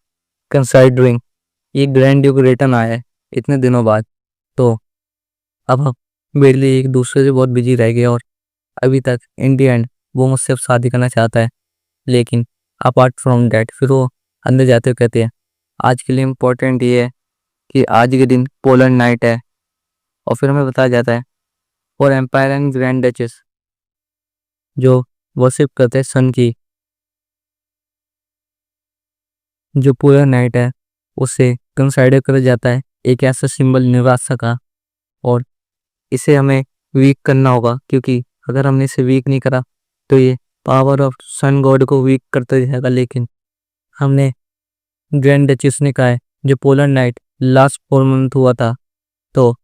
कंसाइडरिंग ये ग्रैंड ड्यूक रिटर्न आया है इतने दिनों बाद, तो अब हम मेरे लिए एक दूसरे से बहुत बिजी रह गए और अभी तक इन दी एंड वो मुझसे अब शादी करना चाहता है। लेकिन अपार्ट फ्रॉम डैट फिर वो अंदर जाते हुए कहते हैं आज के लिए इम्पोर्टेंट ये है कि आज के दिन पोलर नाइट है। और फिर हमें बताया जाता है और एम्पायर एंड ग्रैंड डचेस जो वर्शिप करते हैं सन की, जो पोलर नाइट है उसे कंसाइडर करा जाता है एक ऐसा सिंबल निराशा का, और इसे हमें वीक करना होगा क्योंकि अगर हमने इसे वीक नहीं करा तो ये पावर ऑफ सन गॉड को वीक करता जाएगा। लेकिन हमने ग्रैंड डचेस ने कहा है जो पोलर नाइट लास्ट 4 मंथ हुआ था, तो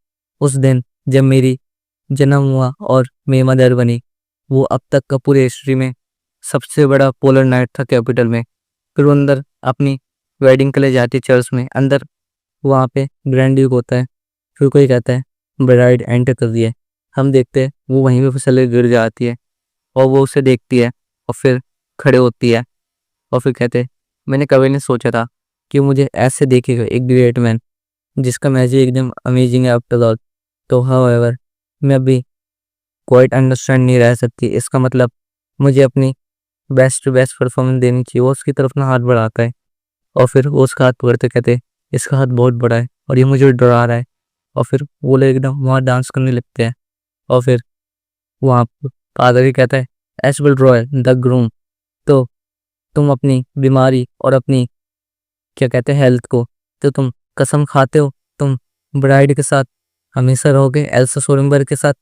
उस दिन जब मेरी जन्म हुआ और मेरी मदर बनी, वो अब तक का पूरे हिस्ट्री में सबसे बड़ा पोलर नाइट था कैपिटल में। फिर वो अंदर अपनी वेडिंग के लिए जाती है चर्च में, अंदर वहाँ पे ग्रैंड ड्यूक होता है। फिर कोई कहता है ब्राइड एंटर कर रही है, हम देखते हैं वो वहीं पे फिसल के गिर जाती है और वो उसे देखती है और फिर खड़े होती है और फिर कहते हैं मैंने कभी नहीं सोचा था कि मुझे ऐसे देखेगा एक ग्रेट मैन जिसका मैजिक एकदम अमेजिंग है आफ्टर ऑल। तो हाउएवर मैं अभी क्वाइट अंडरस्टैंड नहीं रह सकती, इसका मतलब मुझे अपनी बेस्ट टू बेस्ट परफॉर्मेंस देनी चाहिए। वो उसकी तरफ ना हाथ बढ़ाता है और फिर वो उसका हाथ पकड़ते कहते इसका हाथ बहुत बड़ा है और ये मुझे डरा रहा है। और फिर वो लोग एकदम वहाँ डांस करने लगते हैं और फिर वहाँ फादर ही कहता है S will royal the groom, तो तुम अपनी बीमारी और अपनी क्या कहते हैं हेल्थ को, तो तुम कसम खाते हो तुम ब्राइड के साथ हमेशा रहोगे, एल्सा सोरेनबर्ग के साथ।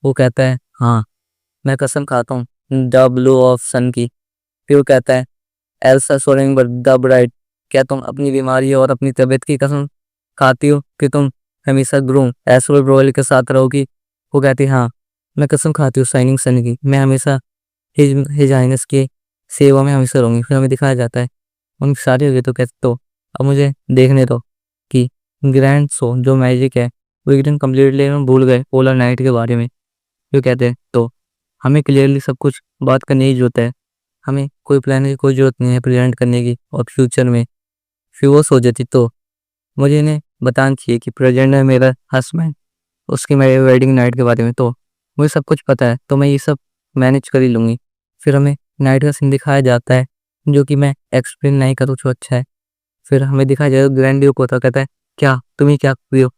वो कहता है हाँ मैं कसम खाता हूँ द ब्लू ऑफ सन की। फिर वो कहता है एल्सा सोरेनबर्ग द ब्राइड, क्या तुम अपनी बीमारी और अपनी तबीयत की कसम खाती हो कि तुम हमेशा ग्रूम एसवल रॉयल के साथ रहोगी। वो कहती है हाँ मैं कसम खाती हूँ शाइनिंग सन की, मैं हमेशा हिज हाइनेस की सेवा में हमेशा रहूंगी। फिर हमें दिखाया जाता है उन सारी हो गई, तो कहते तो अब मुझे देखने दो कि ग्रैंड शो जो मैजिक है वो एकदम कम्प्लीटली हम भूल गए पोलर नाइट के बारे में। जो कहते हैं तो हमें क्लियरली सब कुछ बात करने की जरूरत है, हमें कोई प्लान की कोई जरूरत नहीं है प्रेजेंट करने की और फ्यूचर में। फिर वो सो जाती तो मुझे इन्हें बताना चाहिए कि प्रेजेंट में मेरा हस्बैंड उसकी मेरे वेडिंग नाइट के बारे में, तो मुझे सब कुछ पता है तो मैं ये सब मैनेज कर ही लूँगी। फिर हमें नाइट का सीन दिखाया जाता है जो कि मैं एक्सप्लेन नहीं करूँ तो अच्छा है। फिर हमें दिखाया जाएगा ग्रैंड ड्यूक होता कहता है क्या तुम ही क्या कर रही हो।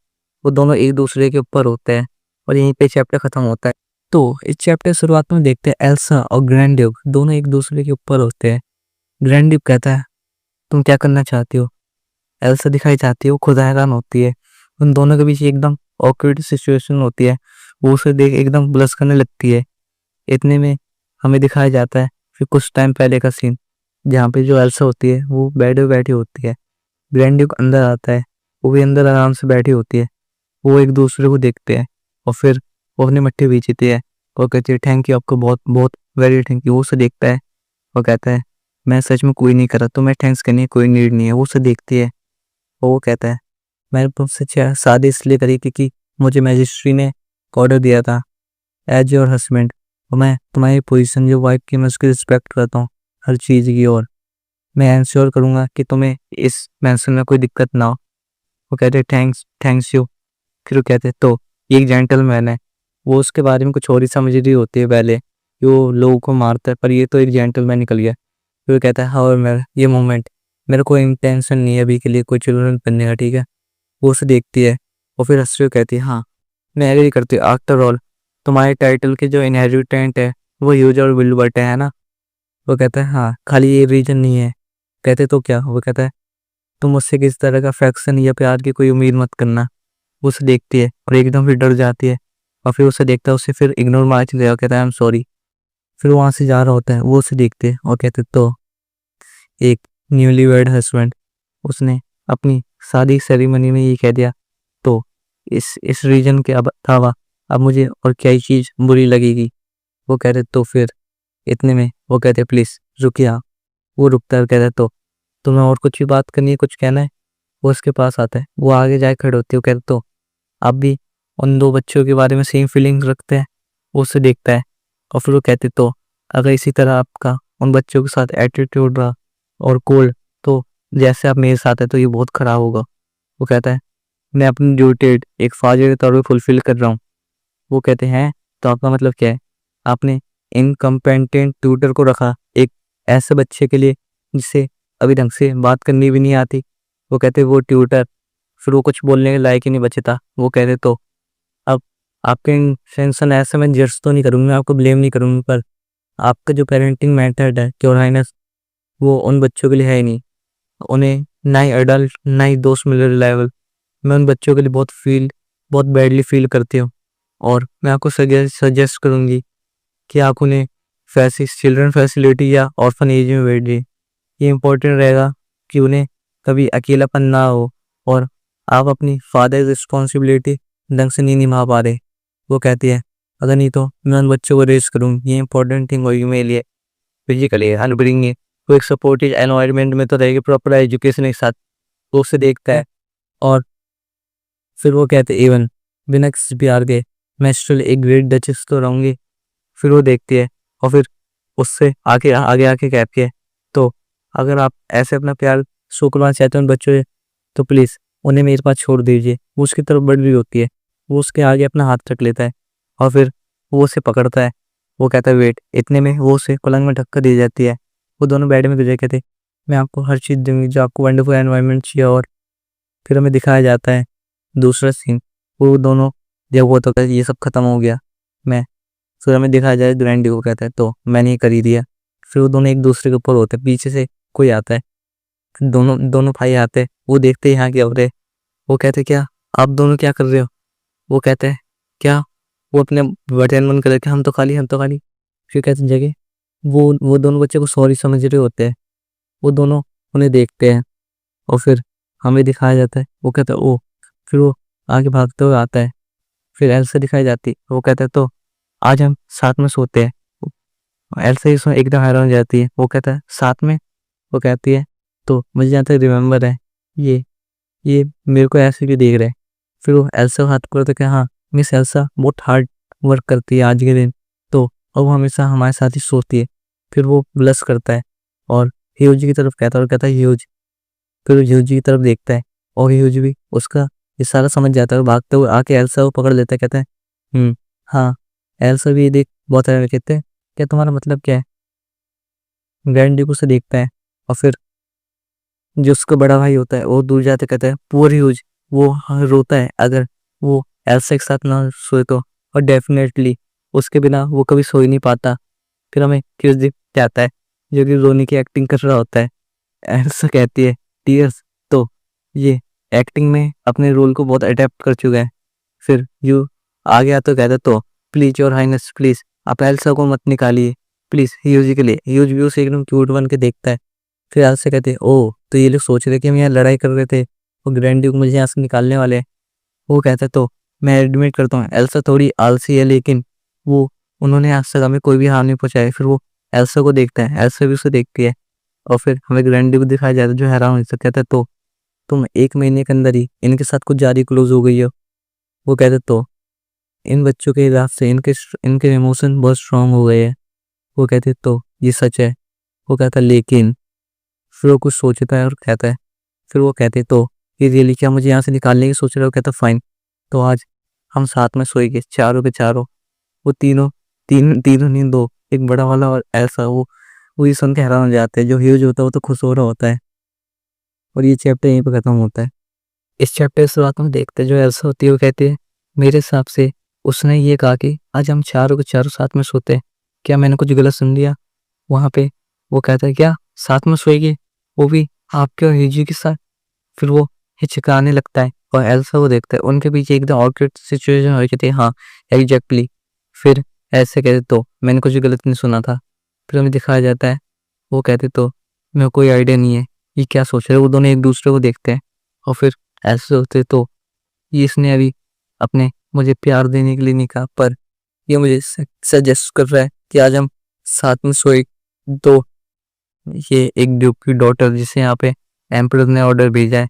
वो दोनों एक दूसरे के ऊपर होते हैं और यहीं पे चैप्टर खत्म होता है। तो इस चैप्टर शुरुआत में देखते हैं एल्सा और ग्रैंड ड्यूक दोनों एक दूसरे के ऊपर होते हैं। ग्रैंड ड्यूक कहता है तुम क्या करना चाहती हो। एल्सा दिखाई जाती है वो खुद हैरान होती है, उन दोनों के बीच एकदम ऑकवर्ड सिचुएशन होती है, वो उसे देख एकदम ब्लश करने लगती है। इतने में हमें दिखाया जाता है फिर कुछ टाइम पहले का सीन जहाँ पे जो एल्सा होती है वो बेड पे बैठी होती है, ग्रैंड ड्यूक अंदर आता है, वो भी अंदर आराम से बैठी होती है। वो एक दूसरे को देखते हैं और फिर वो अपनी मट्टी बेचती है और कहती है थैंक यू आपको बहुत बहुत वेरी थैंक यू। वो उसे देखता है और कहता है मैं सच में कोई नहीं करा, तो मैं थैंक्स करने की कोई नीड नहीं है। वो उसे देखती है और वो कहता है मैंने तुमसे शादी इसलिए करी क्योंकि मुझे मजिस्ट्री ने ऑर्डर दिया था एज योर हस्बैंड, और मैं तुम्हारी पोजीशन जो वाइफ की मैं उसकी रिस्पेक्ट करता हूँ हर चीज़ की, और मैं इंश्योर करूँगा कि तुम्हें इस मैंसन में कोई दिक्कत ना हो। वो कहते हैं थैंक्स यू। फिर वो कहते हैं तो ये एक जेंटलमैन है, वो उसके बारे में कुछ और ही समझ रही होती है पहले कि वो लोगों को मारता है, पर ये तो एक जेंटलमैन निकल गया। फिर वो कहता है हाँ मैं ये मोमेंट मेरे को इंटेंशन नहीं है अभी के लिए कोई चिल्ड्रन बनने का, ठीक है। वो उसे देखती है और फिर हंसते हुए कहती है हाँ मैं एग्री करती हूँ, आफ्टर ऑल तुम्हारे टाइटल के जो इनहेरिटेंट है वो ह्यूज और विल्बर्ट है ना। वो कहता है हाँ खाली ये रीजन नहीं है। कहते तो क्या। वो कहता है तुम मुझसे किस तरह का अफेक्शन या प्यार की कोई उम्मीद मत करना। वो उसे देखती है और एकदम फिर डर जाती है और फिर उसे देखता है, उसे फिर इग्नोर मार देगा और कहता है आई एम सॉरी। फिर वहाँ से जा रहा होता है, वो उसे देखते हैं और कहते तो एक न्यूली वेड हस्बैंड उसने अपनी शादी सेरेमनी में ये कह दिया, तो इस रीजन के अलावा अब मुझे और क्या ही चीज़ बुरी लगेगी। वो कहते तो फिर इतने में वो कहते प्लीज़ रुकिए आप। वो रुकता है और कहता है तो तुम्हें और कुछ भी बात करनी है, कुछ कहना है। वो उसके पास आता है, वो आगे जाए खड़े होती है, वो कहते तो आप भी उन दो बच्चों के बारे में सेम फीलिंग रखते हैं। वो उसे देखता है और फिर वो कहते तो अगर इसी तरह आपका उन बच्चों के साथ एटीट्यूड रहा और कोल्ड, तो जैसे आप मेरे साथ है तो ये बहुत ख़राब होगा। वो कहता है मैं अपनी ड्यूटी एक फादर के तौर पर फुलफिल कर रहा हूँ। वो कहते हैं तो आपका मतलब क्या है। आपने इनकम्पेटेंट ट्यूटर को रखा एक ऐसे बच्चे के लिए जिसे अभी ढंग से बात करनी भी नहीं आती। वो कहते वो ट्यूटर फिर वो कुछ बोलने के लायक ही नहीं बचता। वो कहते तो अब आपके इंटेंशन ऐसे मैं जज तो नहीं करूँगी, मैं आपको ब्लेम नहीं करूँगी, पर आपका जो पेरेंटिंग मेथड है क्योर हाइनेस वो उन बच्चों के लिए है ही नहीं। उन्हें ना ही एडल्ट ना ही दोस्त मिले रिलायबल। मैं उन बच्चों के लिए बहुत बैडली फील करती हूँ और मैं आपको सजेस्ट करूँगी कि आप उन्हें चिल्ड्रन फैसिलिटी या ऑर्फन एज में भेजिए। ये इम्पोर्टेंट रहेगा कि उन्हें कभी अकेलापन ना हो और आप अपनी फादर रिस्पॉन्सिबिलिटी ढंग से नहीं निभा पा रहे। वो कहती है अगर नहीं तो मैं उन बच्चों को रेस करूँगी, ये इंपॉर्टेंट थिंग होगी मेरे लिए फिजिकली एंड ब्रिंग वो एक सपोर्टिव एनवायरनमेंट में तो रहेगी, प्रॉपर एजुकेशन के साथ वो उसे देखता है। और फिर वो कहते इवन बिना किसी प्यार के मैं स्टिल एक ग्रेट डचेस तो रहूँगी। फिर वो देखती है और फिर उससे आगे आगे आके कहती है तो अगर आप ऐसे अपना प्यार शो करवाना चाहते हो उन बच्चों से तो प्लीज़ उन्हें मेरे पास छोड़ दीजिए। वो उसकी तरफ बढ़ रही होती है, वो उसके आगे अपना हाथ रख लेता है और फिर वो उसे पकड़ता है। वो कहता है वेट, इतने में वो उसे पलंग में धक्का दी जाती है। वो दोनों बेड में गिर जाए, कहते मैं आपको हर चीज़ दूंगी जो आपको वंडरफुल एनवायरनमेंट चाहिए। और फिर हमें दिखाया जाता है दूसरा सीन, वो दोनों जब वो तो कहते ये सब खत्म हो गया मैं, फिर हमें दिखाया जाए ग्रैंडी को कहता है तो मैंने ये कर ही दिया। फिर वो दोनों एक दूसरे के ऊपर होते हैं, पीछे से कोई आता है, फिर दोनों दोनों भाई आते हैं, वो देखते हैं यहाँ क्या हो रहे। वो कहते क्या आप दोनों क्या कर रहे हो? वो कहते हैं क्या, वो अपने बटन बंद करके हम तो खाली हम तो खाली। फिर कहते हैं जगह वो दोनों बच्चे को सॉरी समझ रहे होते हैं। वो दोनों उन्हें देखते हैं और फिर हमें दिखाया जाता है, वो कहता है ओ। फिर वो आगे भागते हुए आता है, फिर एल्सा दिखाई जाती है, वो कहता है तो आज हम साथ में सोते हैं। एल्सा इसमें एकदम हैरान हो जाती है, वो कहता है साथ में? वो कहती है तो मुझे जहाँ तक रिमेम्बर है ये मेरे को ऐसे क्यों देख रहे हैं? फिर वो एल्सा को हाथ पकड़ते कि हाँ मिस एल्सा बहुत हार्ड वर्क करती है आज के दिन, तो और वो हमेशा हमारे साथ ही सोती है। फिर वो ब्लश करता है और ह्यूज की तरफ कहता है और कहता है ह्यूज। फिर वो ह्यूज की तरफ देखता है और ह्यूज भी उसका इशारा समझ जाता है और भागते हुए आके एल्सा को पकड़ लेता है, कहता है हाँ। एल्सा भी देख बहुत सारे कहते हैं क्या तुम्हारा मतलब क्या है? ग्रैंडी से देखता है और फिर जो उसका बड़ा भाई होता है वो दूर जाते कहता है पुअर ह्यूज। वो रोता है अगर वो एल्सा के साथ ना सोए तो, और डेफिनेटली उसके बिना वो कभी सो ही नहीं पाता। फिर हमें ह्यूज दिख जाता है जो कि रोनी की एक्टिंग कर रहा होता है। एल्सा कहती है टीयर्स, तो ये एक्टिंग में अपने रोल को बहुत अडेप्ट कर चुका है। फिर यू आ गया तो कहता तो प्लीज योर हाइनेस प्लीज आप एल्सा को मत निकालिए प्लीज ह्यूज के लिए। ह्यूज भी उसे एकदम क्यूट बन के देखता है। फिर एल्सा कहते हैं ओ तो ये लोग सोच रहे कि हम यहाँ लड़ाई कर रहे थे और ग्रैंड ड्यूक मुझे यहाँ से निकालने वाले हैं। वो कहता है तो मैं एडमिट करता हूँ एल्सा थोड़ी आलसी है, लेकिन वो उन्होंने आज तक हमें कोई भी हानि नहीं पहुंचाई। फिर वो एल्सा को देखता है, एल्सा भी उसे देखती है और फिर हमें ग्रैंड ड्यूक दिखाया जाता है जो हैरान हो सकता है तो तुम 1 महीने के अंदर ही इनके साथ कुछ ज्यादा क्लोज हो गई हो। वो कहते तो इन बच्चों के हिसाब से इनके इमोशन बहुत स्ट्रांग हो गए हैं। वो कहते तो ये सच है। वो कहता लेकिन फिर वो कुछ सोचता है और कहता है, फिर वो कहते तो ये रियली क्या मुझे यहाँ से निकालने की सोच रहे हो? कहता फाइन, तो आज हम साथ में सोएंगे चारों के चारों। वो तीनों तीनों नहीं दो, एक बड़ा वाला और ऐसा वो ये सुन के हैरान हो जाते हैं। जो ह्यूज होता है वो तो खुश हो रहा होता है और ये चैप्टर यहीं पर खत्म होता है। इस चैप्टर की शुरुआत में देखते हैं जो एल्सा होती है वो कहती है मेरे हिसाब से उसने ये कहा कि आज हम चारों के चारों साथ में सोते हैं, क्या मैंने कुछ गलत सुन लिया? वहां पे वो कहता है क्या साथ में सोएगी, वो भी आपके और हिजी के साथ? फिर वो हिचकाने लगता है और एल्सा को देखता है, उनके पीछे एकदम ऑकवर्ड सिचुएशन हो जाती है। हाँ एग्जैक्टली। फिर ऐसे कहते तो मैंने कुछ गलत नहीं सुना था। फिर हमें दिखाया जाता है वो कहते तो मेरे कोई आइडिया नहीं है ये क्या सोच रहे हैं। वो दोनों एक दूसरे को देखते हैं और फिर ऐसे होते तो ये इसने अभी अपने मुझे प्यार देने के लिए नहीं कहा, पर ये मुझे सजेस्ट कर रहा है कि आज हम साथ में सोए। तो ये एक ड्यूक की डॉटर जिसे यहाँ पे एम्परर ने ऑर्डर भेजा है,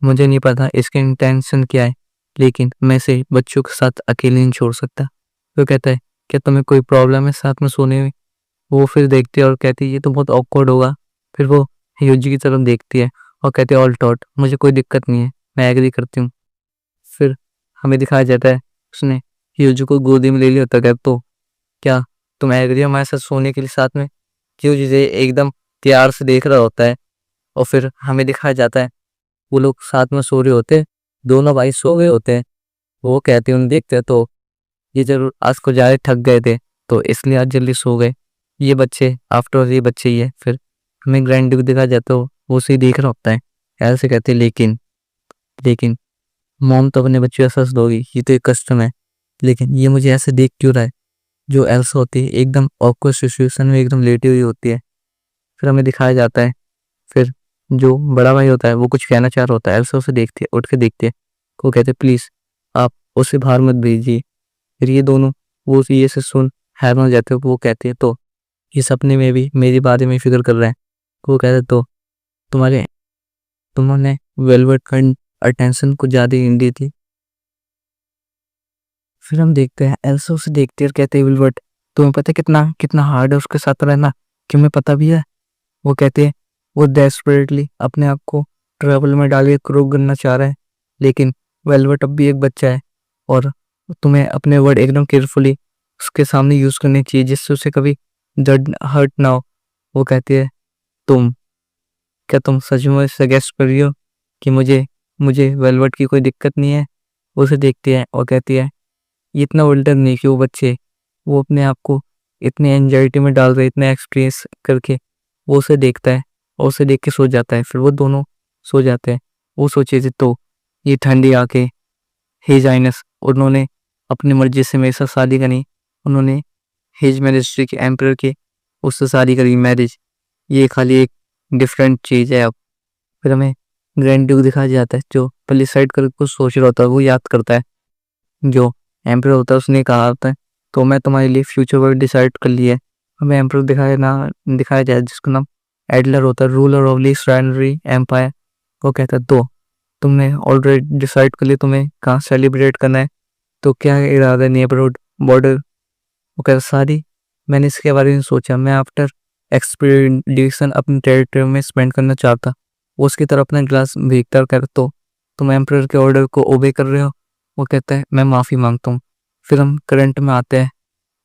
मुझे नहीं पता इसके इंटेंशन क्या है, लेकिन मैं इसे बच्चों के साथ अकेले नहीं छोड़ सकता। तो कहता है क्या तुम्हें कोई प्रॉब्लम है साथ में सोने में? वो फिर देखती है और कहती है ये तो बहुत ऑकवर्ड होगा। फिर वो ह्यूजी की तरफ देखती है और कहती है ऑल टॉट, मुझे कोई दिक्कत नहीं है, मैं एग्री करती हूँ। फिर हमें दिखाया जाता है उसने ह्यूजी को गोदी में ले लिया होता है। तो क्या तुम एग्री हो हमारे साथ सोने के लिए साथ में? ह्यूजी से एकदम प्यार से देख रहा होता है और फिर हमें दिखाया जाता है वो लोग साथ में सो रहे होते हैं, दोनों भाई सो गए होते हैं। वो कहते हैं उन्हें देखते हैं तो ये जरूर आज को ज्यादा थक गए थे तो इसलिए आज जल्दी सो गए ये बच्चे, आफ्टर ये बच्चे ही है। फिर हमें ग्रैंड को दिखा जाता है वो उसे देख रहा होता है। ऐसे कहते लेकिन लेकिन मॉम तो अपने बच्चे ऐसा दोगी, ये तो एक कस्टम है, लेकिन ये मुझे ऐसे देख क्यों रहा है? जो एल्सा होती है एकदम ऑकवर्ड सिचुएशन में एकदम लेटी हुई होती है। फिर हमें दिखाया जाता है फिर जो बड़ा भाई होता है वो कुछ कहना चाह रहा होता है, एल्सा उसे देखती है, उठ के देखती है। वो कहते प्लीज आप उसे बाहर मत भेजिए, फिर ये दोनों वो ये से सुन हैरान हो जाते हैं। वो कहते हैं तो ये सपने में भी मेरे बारे में फिक्र कर रहे हैं। वो कहते तो तुमने वेलवेट का अटेंशन कुछ ज़्यादा ही दी थी। फिर हम देखते हैं एल्सा उसे देखती है और कहते हैं वेलवेट तुम्हें पता है कितना कितना हार्ड है उसके साथ रहना, क्यों मैं पता भी है। वो कहते हैं वो डेस्परेटली अपने आप को ट्रबल में डाल के क्रो करना चाह रहा है, लेकिन वेलवेट अब भी एक बच्चा है और तुम्हें अपने वर्ड एकदम केयरफुली उसके सामने यूज करने चाहिए जिससे उसे कभी दर्द हर्ट ना हो। वो कहती है तुम क्या तुम सच में सजेस्ट कर रही हो कि मुझे मुझे वेलवेट की कोई दिक्कत नहीं है। वो उसे देखती है और कहती है ये इतना ओल्डर नहीं कि वो बच्चे वो अपने आप को इतनी एंजाइटी में डाल रहे इतना एक्सपीरियंस करके। वो उसे देखता है और उसे देख के सो जाता है। फिर वो दोनों सो जाते हैं। वो सोचे थे तो ये ठंडी आके हिज हाइनेस उन्होंने अपनी मर्जी से मेरे साथ शादी करी। उन्होंने हिज मैजेस्टी के एम्परर के उससे शादी करी मैरिज। ये खाली एक डिफरेंट चीज़ है। अब फिर हमें ग्रैंड ड्यूक दिखाया जाता है जो पहले साइड कर कुछ सोच रहा होता है। वो याद करता है जो एम्परर होता है उसने कहा होता है तो मैं तुम्हारे लिए फ्यूचर वर्क डिसाइड कर लिया है। हमें एम्परर दिखाया जाए जिसका नाम एडलर होता है, रूलर ऑफ ली स्ट्रैनरी एम्पायर। वो कहता है तो तुमने ऑलरेडी डिसाइड कर लिया तुम्हें कहाँ सेलिब्रेट करना है, तो क्या इरादा है नेबरहुड बॉर्डर। वो कहता सारी मैंने इसके बारे में सोचा, मैं आफ्टर एक्सपीडिशन अपने टेरिटरी में स्पेंड करना चाहता। वो उसकी तरफ अपना ग्लास भीगता और कहता तो तुम एम्परर के ऑर्डर को ओबे कर रहे हो। वो कहता है मैं माफ़ी मांगता हूँ। फिर हम करंट में आते हैं।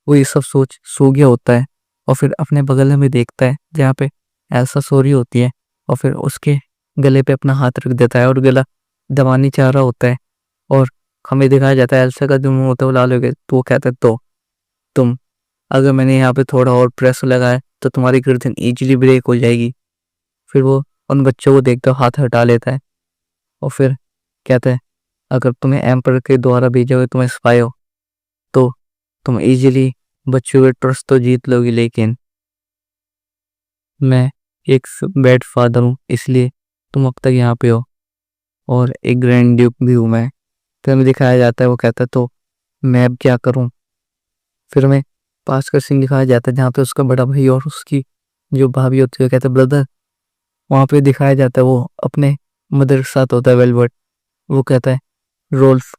वो ये सब सोच सो गया होता है और फिर अपने बगल में देखता है जहाँ पे एल्सा सो रही होती है और फिर उसके गले पे अपना हाथ रख देता है और गला दबानी चाह रहा होता है। और हमें दिखाया जाता है एल्सा का जो मुंह होता है वो लाल हो गया। तो वो कहता है तो तुम अगर मैंने यहाँ पे थोड़ा और प्रेस लगाया तो तुम्हारी गर्दन इजीली ब्रेक हो जाएगी। फिर वो उन बच्चों को देखता हुआ हाथ हटा लेता है और फिर कहता है अगर तुम्हें एम्पर के द्वारा भेजा हुआ तुम्हें स्पाई हो तो तुम इजीली बच्चों के ट्रस्ट तो जीत लोगी, लेकिन मैं एक बैड फादर हूँ इसलिए तुम अब तक यहाँ पे हो और एक ग्रैंड ड्यूक भी हूँ मैं। फिर हमें दिखाया जाता है वो कहता है तो मैं अब क्या करूँ। फिर हमें पास का सीन दिखाया जाता है जहाँ पे उसका बड़ा भाई और उसकी जो भाभी होती है कहता है ब्रदर। वहाँ पे दिखाया जाता है वो अपने मदर के साथ होता है वेलवर्ट। वो कहता है रोल्फ।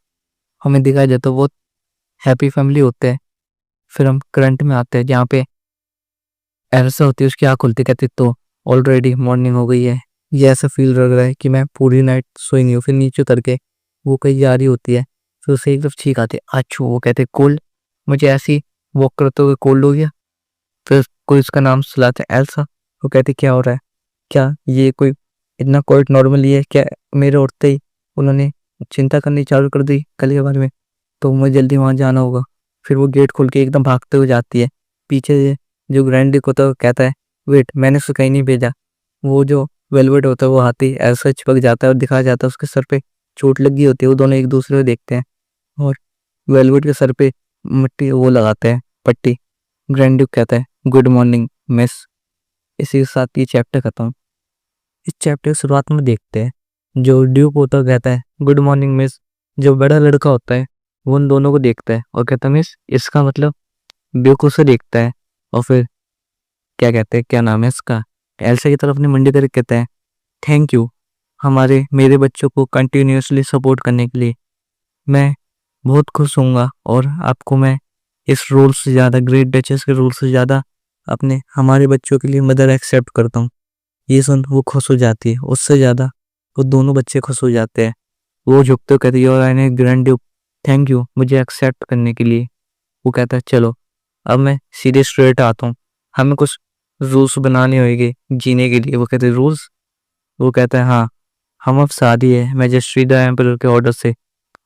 हमें दिखाया जाता है वो हैप्पी फैमिली होते हैं। फिर हम करंट में आते हैं जहाँ पे ऐसा होती है उसकी आँख खुलती कहती तो ऑलरेडी मॉर्निंग हो गई है। ये ऐसा फील लग रहा है कि मैं पूरी नाइट सोई नहीं हूँ। फिर नीचे उतर के वो कहीं जा रही होती है। फिर उसे एकदम छींक आती है अच्छू। वो कहते कोल्ड, मुझे ऐसी वॉक करते हुए कोल्ड हो गया। फिर कोई उसका नाम सुलाता है एल्सा। वो कहती क्या हो रहा है, क्या ये कोई इतना क्वाइट नॉर्मली है क्या। मेरे उठते ही उन्होंने चिंता करनी चालू कर दी कल के बारे में, तो मुझे जल्दी वहाँ जाना होगा। फिर वो गेट खोल के एकदम भागते हुए जाती है पीछे से। जो ग्रैंड डिक होता है वो कहता है वेट मैंने उसे कहीं नहीं भेजा। वो जो वेलवेट होता है वो हाथी ऐसा चिपक जाता है और दिखाया जाता है उसके सर पे चोट लगी होती है। वो दोनों एक दूसरे को देखते हैं और वेलवेट के सर पे मिट्टी वो लगाते हैं पट्टी। ग्रैंड ड्यूक कहता है गुड मॉर्निंग मिस। इसी के साथ ये चैप्टर खत्म। इस चैप्टर की शुरुआत में देखते हैं जो ड्यूक होता है कहता है गुड मॉर्निंग मिस। जो बड़ा लड़का होता है वो उन दोनों को देखता है और कहता है मिस, इसका मतलब ड्यूक उसे देखता है और फिर क्या कहते हैं क्या नाम है इसका, एल्सा की तरफ अपनी मंडी करके कहता है थैंक यू हमारे मेरे बच्चों को कंटिन्यूसली सपोर्ट करने के लिए। मैं बहुत खुश होऊंगा और आपको मैं इस रोल से ज़्यादा ग्रेट डचेस के रोल से ज़्यादा अपने हमारे बच्चों के लिए मदर एक्सेप्ट करता हूँ। ये सुन वो खुश हो जाती है, उससे ज़्यादा वो दोनों बच्चे खुश हो जाते हैं। वो झुकते हुए कहती है और आने ग्रैंड ड्यूक थैंक यू मुझे एक्सेप्ट करने के लिए। वो कहता है चलो अब मैं सीधे स्ट्रेट आता हूँ, हमें कुछ रूल्स बनाने होंगे जीने के लिए। वो कहते हैं रूल्स। वो कहता है हाँ हम अब शादी है मैजेस्ट्री द एम्परर के ऑर्डर से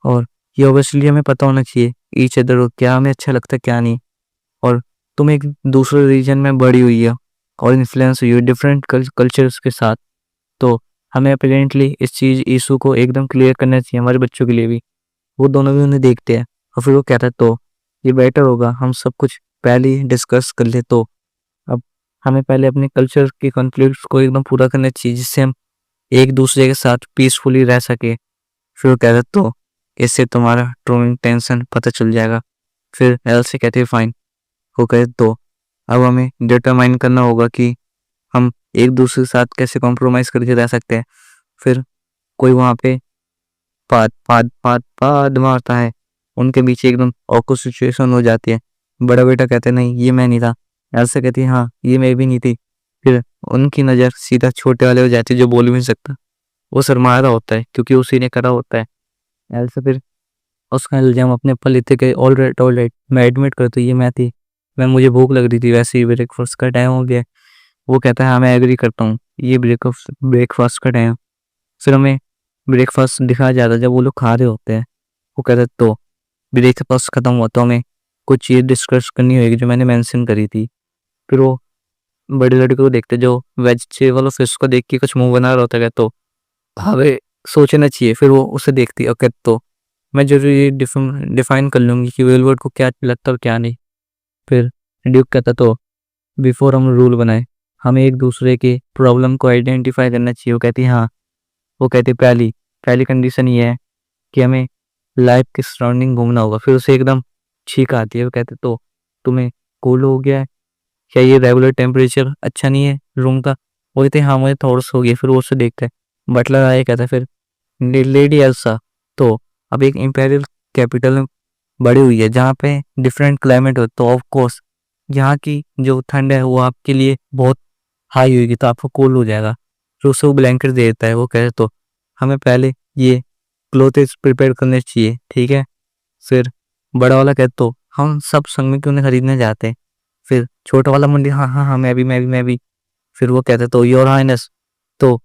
और ये ऑब्वियसली हमें पता होना चाहिए ईच अदर को क्या हमें अच्छा लगता है क्या नहीं। और तुम एक दूसरे रीजन में बड़ी हुई है और इन्फ्लुएंस हुई है डिफरेंट कल्चर्स के साथ, तो हमें अपेरेंटली इस चीज़ इशू को एकदम क्लियर करना चाहिए हमारे बच्चों के लिए भी। वो दोनों भी उन्हें देखते हैं और फिर वो कहता है तो ये बेटर होगा हम सब कुछ पहले ही डिस्कस कर ले। तो अब हमें पहले अपने कल्चर के कॉन्फ्लिक्ट्स को एकदम पूरा करना चाहिए जिससे हम एक दूसरे के साथ पीसफुली रह सके। फिर वो कहता है तो इससे तुम्हारा ट्रू इंटेंशन पता चल जाएगा। फिर एल्सा कहती है फाइन। वो कहे तो अब हमें डिटरमाइन करना होगा कि हम एक दूसरे के साथ कैसे कॉम्प्रोमाइज़ करके रह सकते हैं। फिर कोई वहाँ पे पाद पाद पाद पाद मारता है, उनके बीच एकदम ऑकवर्ड सिचुएशन हो जाती है। बड़ा बेटा कहते हैं नहीं ये मैं नहीं था। एल्सा कहती है हाँ ये मैं भी नहीं थी। फिर उनकी नज़र सीधा छोटे वाले हो जाती है जो बोल भी नहीं सकता। वो शर्मा रहा होता है क्योंकि उसी ने करा होता है। एल्सा फिर उसका इल्ज़ाम अपने ऊपर लेते कि ऑल राइट मैं एडमिट करता हूँ ये मैं थी। मुझे भूख लग रही थी, वैसे ही ब्रेकफास्ट का टाइम हो गया है। वो कहता है हाँ मैं एग्री करता हूँ, ये ब्रेकफास्ट का टाइम। फिर हमें ब्रेकफास्ट दिखाया जाता है जब वो लोग खा रहे होते हैं। वो कहता है तो ब्रेकफास्ट खत्म हुआ तो हमें कुछ चीज़ डिस्कस करनी होगी जो मैंने मेंशन करी थी। फिर वो बड़ी लड़की को देखते जो वेजिटेबल और फिश को देख के कुछ मुंह बना रहा होता है तो हमें सोचना चाहिए। फिर वो उसे देखती है ओके तो मैं जरूर ये डिफाइन कर लूँगी कि वेल वर्ड को क्या लगता है और क्या नहीं। फिर ड्यूक कहता तो बिफोर हम रूल बनाए हमें एक दूसरे के प्रॉब्लम को आइडेंटिफाई करना चाहिए। वो कहती हाँ। वो कहती पहली पहली कंडीशन ये है कि हमें लाइफ के सराउंडिंग घूमना होगा। फिर उसे एकदम छींक आती है। वो कहते तो तुम्हें कूल हो गया है क्या, ये रेगुलर टेम्परेचर अच्छा नहीं है रूम का। वो कहते हाँ मुझे थोड़ा सा हो गया। फिर वो उसे देखता है, बटलर आया कहता है फिर लेडी एल्सा तो अब एक इम्पेरियल कैपिटल में बड़ी हुई है जहाँ पे डिफरेंट क्लाइमेट हो तो ऑफ कोर्स यहाँ की जो ठंड है वो आपके लिए बहुत हाई होगी तो आपको कूल हो जाएगा। फिर उसे वो ब्लैंकेट दे देता है। वो कहे तो हमें पहले ये क्लोथेस प्रिपेयर करने चाहिए ठीक है। फिर बड़ा वाला कहते तो हम सब संग में क्यों नहीं खरीदने जाते हैं। फिर छोटा वाला मंडी हाँ हाँ हाँ मैं भी। फिर वो कहते तो योर हाइनेस तो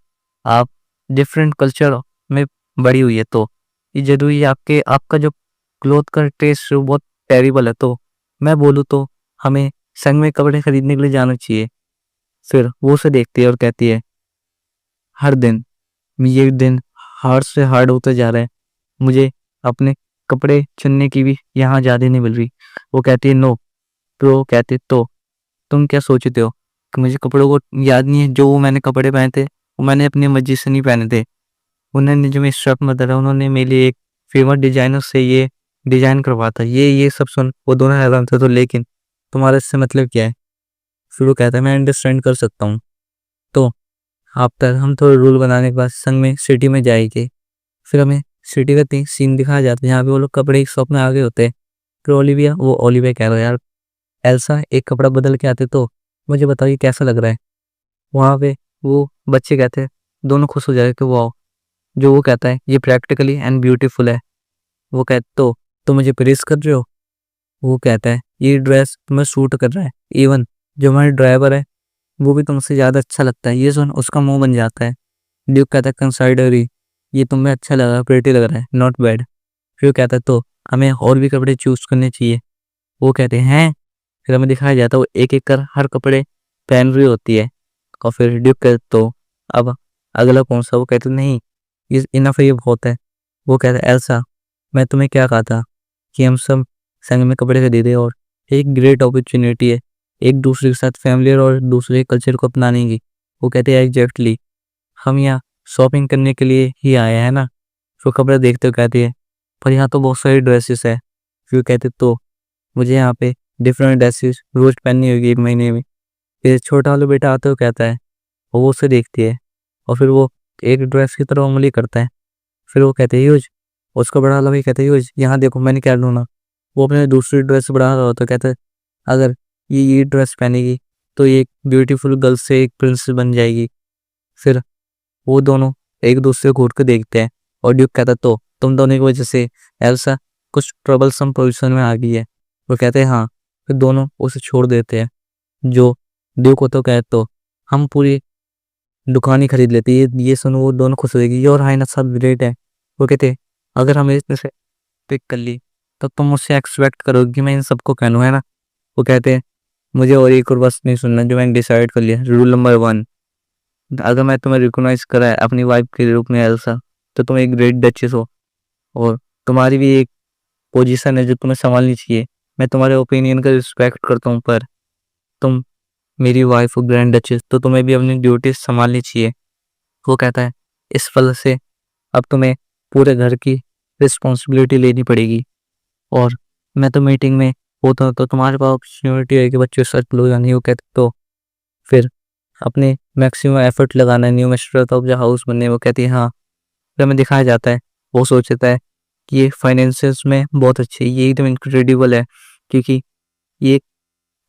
आप डिफरेंट कल्चर में बड़ी हुई है तो ये जरूरी है आपका जो क्लोथ का टेस्ट वो बहुत टेरिबल है तो मैं बोलूँ तो हमें संग में कपड़े खरीदने के लिए जाना चाहिए। फिर वो उसे देखती है और कहती है हर दिन ये दिन हार्ड से हार्ड होते जा रहा है, मुझे अपने कपड़े चुनने की भी यहाँ आज़ादी नहीं मिल रही। वो कहती है नो। फिर वो कहती तो तुम क्या सोचते हो कि मुझे कपड़ों को याद नहीं है, जो वो मैंने कपड़े पहने थे वो मैंने अपनी मर्जी से नहीं पहने थे। उन्होंने जो मेरी स्टॉक मदर है उन्होंने मेरे लिए एक फेमस डिजाइनर से ये डिजाइन करवा था। ये सब सुन वो दोनों हैरान थे तो लेकिन तुम्हारा इससे मतलब क्या है। फिर वो कहता है मैं अंडरस्टैंड कर सकता हूँ। तो आप तक हम थोड़े रूल बनाने के बाद संग में सिटी में जाएंगे। फिर हमें सिटी का सीन दिखाया जाता है जहाँ पे वो लोग कपड़े की शॉप में आगे होते हैं। फिर ओलिविया कह रहा है यार एल्सा एक कपड़ा बदल के आते तो मुझे बताओ ये कैसा लग रहा है। वहाँ पे वो बच्चे कहते हैं दोनों खुश हो जाए कि वाह। जो वो कहता है ये प्रैक्टिकली एंड ब्यूटीफुल है। वो कहते तो तुम मुझे प्रेस कर रहे हो। वो कहता है ये ड्रेस तुम्हें सूट कर रहा है, इवन जो हमारा ड्राइवर है वो भी तुमसे ज़्यादा अच्छा लगता है। ये सुन उसका मुंह बन जाता है। ड्यूक कहता है कंसाइडरी ये तुम्हें अच्छा लगा, प्रेटी लग रहा है, नॉट बैड। फिर वो कहता है तो हमें और भी कपड़े चूज करने चाहिए। वो कहते हैं फिर हमें दिखाया जाता है वो एक एक कर हर कपड़े पहन रही होती है। और फिर ड्यूक कहते तो अब अगला कौन सा। वो कहते नहीं ये इनफ है, ये बहुत है। वो कहता है एल्सा मैं तुम्हें क्या कहा था कि हम सब संग में कपड़े खरीदे और एक ग्रेट अपॉर्चुनिटी है एक दूसरे के साथ फैमिलियर और दूसरे कल्चर को अपनाने की। वो कहते हैं एग्जैक्टली हम यहाँ शॉपिंग करने के लिए ही आए हैं ना। फिर कपड़े देखते हो कहती है पर यहाँ तो बहुत सारी ड्रेसेस है। फिर कहते तो मुझे यहाँ पे डिफरेंट ड्रेसेस रोज पहननी होगी एक महीने में। फिर छोटा वाला बेटा आते हो कहता है और वो उसे देखती है और फिर वो एक ड्रेस की तरफ उंगली करता है। फिर वो कहते हैं यूज। उसका बड़ा वाला भाई कहता है यूज यहाँ देखो मैंने क्या ढूंढा। वो अपने दूसरी ड्रेस बढ़ा रहा होता है। कहता है अगर ये ड्रेस पहनेगी तो ये एक ब्यूटीफुल गर्ल से एक प्रिंसेस बन जाएगी। फिर वो दोनों एक दूसरे को घूर के देखते हैं और ड्यूक कहता तो तुम दोनों की वजह से एल्सा कुछ ट्रबलसम पोजीशन में आ गई है। वो कहते हैं हाँ। फिर दोनों उसे छोड़ देते हैं। जो ड्यूक होता कहते तो हम पूरी दुकान ही खरीद लेते। ये सुनो वो दोनों खुश हो जाएगी और हाई ना सब ग्रेट है। वो कहते अगर हमें इसमें से पिक कर ली तो तुम मुझसे एक्सपेक्ट करोगे कि मैं इन सबको कहूँ है ना। वो कहते हैं मुझे और एक और बस नहीं सुनना, जो मैंने डिसाइड कर लिया रूल नंबर 1 अगर मैं तुम्हें रिकॉग्नाइज करा है अपनी वाइफ के रूप में एल्सा तो तुम एक ग्रेट डचेस हो और तुम्हारी भी एक पोजीशन है जो तुम्हें संभालनी चाहिए। मैं तुम्हारे ओपिनियन का रिस्पेक्ट करता हूँ पर तुम मेरी वाइफ हो ग्रैंड डचेस तो तुम्हें भी अपनी ड्यूटीज संभालनी चाहिए। वो कहता है इस फल से अब तुम्हें पूरे घर की रिस्पॉन्सिबिलिटी लेनी पड़ेगी और मैं तो मीटिंग में होता हूँ तो तुम्हारे पास अपॉर्चुनिटी है कि बच्चों से क्लोज आनी हो कहते तो फिर अपने मैक्सिमम एफर्ट लगाना है new mister of the house बनने। वो कहती है हाँ। फिर हमें दिखाया जाता है वो सोचता है कि ये फाइनेंसिस में बहुत अच्छी है, ये एकदम इनक्रेडिबल है क्योंकि ये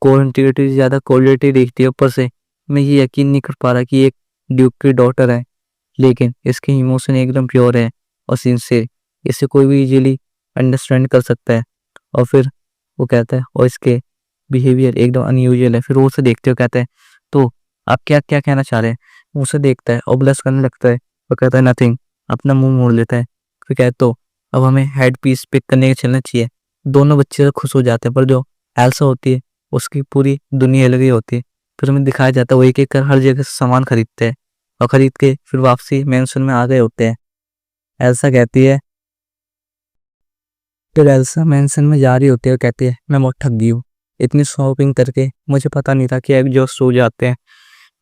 क्वांटिटी से ज़्यादा क्वालिटी दिखती है। ऊपर से मैं ये यकीन नहीं कर पा रहा कि ये एक ड्यूक की डॉटर है, लेकिन इसके इमोशन एकदम प्योर है और सिंसियर, इसे कोई भी इजीली अंडरस्टैंड कर सकता है। और फिर वो कहता है और इसके बिहेवियर एकदम अनयूजुअल है। फिर वो उसे देखते हो कहता है तो आप क्या क्या कहना चाह रहे हैं। वो उसे देखता है और ब्लश करने लगता है। वो कहता है नथिंग, अपना मुंह मोड़ लेता है। फिर कहता तो अब हमें हेड पीस पिक करने के चलना चाहिए। दोनों बच्चे तो खुश हो जाते हैं पर जो एल्सा होती है उसकी पूरी दुनिया अलग ही होती है। फिर हमें दिखाया जाता है वो एक एक कर हर जगह से सामान खरीदते हैं और खरीद के फिर वापसी मेंशन में आ गए होते हैं। एल्सा कहती है फिर एल्सा मेंशन में जा रही होती है और कहती है मैं बहुत थक गई हूँ, इतनी शॉपिंग करके मुझे पता नहीं था कि एग्जॉस्ट हो जाते हैं।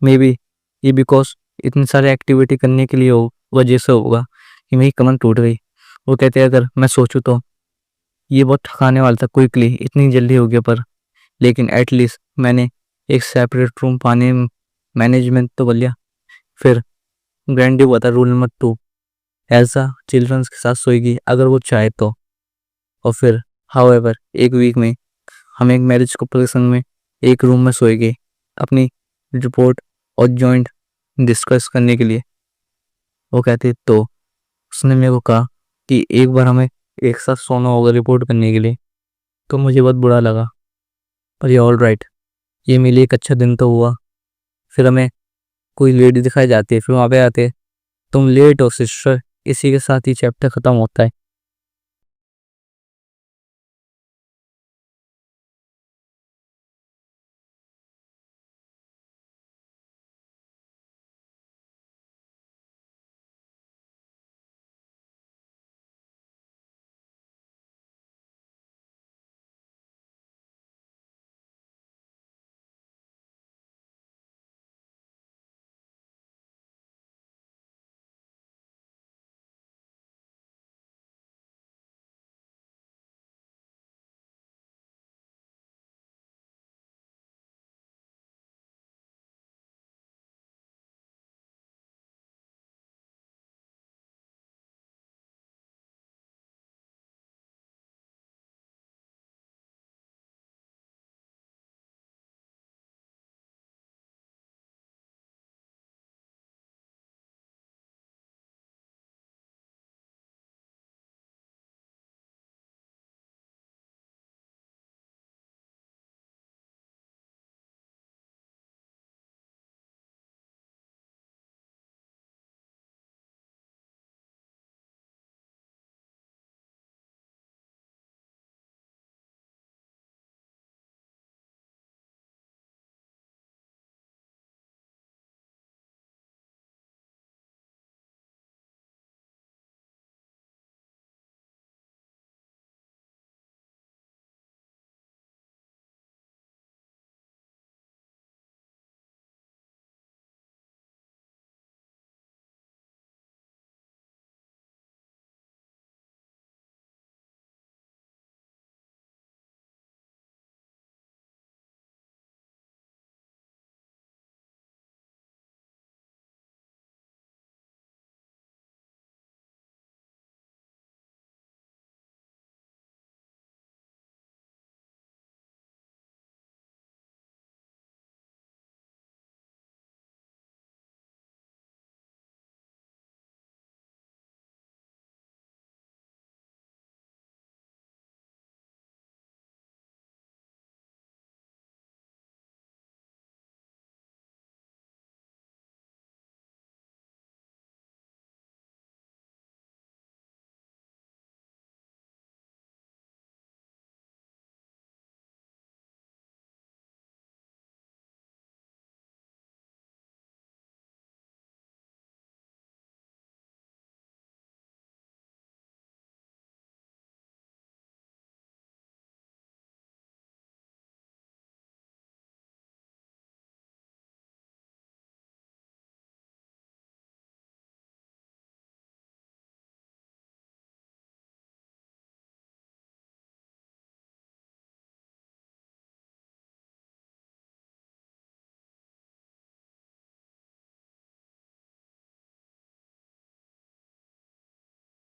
मे बी ये बिकॉज इतनी सारी एक्टिविटी करने के लिए हो वजह से होगा कि मेरी कमर टूट गई। वो कहते हैं अगर मैं सोचूं तो ये बहुत थकाने वाला था क्विकली इतनी जल्दी हो गया, पर लेकिन एटलीस्ट मैंने एक सेपरेट रूम पाने मैनेजमेंट तो कर लिया। फिर ग्रैंडी हुआ था रूल नंबर 2, एल्सा चिल्ड्रंस के साथ सोएगी अगर वो चाहे तो। और फिर हाउएवर एक वीक में हम एक मैरिज को प्रसंग में एक रूम में सोएंगे अपनी रिपोर्ट और जॉइंट डिस्कस करने के लिए। वो कहती तो उसने मेरे को कहा कि एक बार हमें एक साथ सोना होगा रिपोर्ट करने के लिए। तो मुझे बहुत बुरा लगा पर ये ऑल राइट, ये मेरे लिए एक अच्छा दिन तो हुआ। फिर हमें कोई लेडी दिखाई जाती है, फिर वहाँ पे आते तुम लेट हो सिस्टर। इसी के साथ ही चैप्टर खत्म होता है।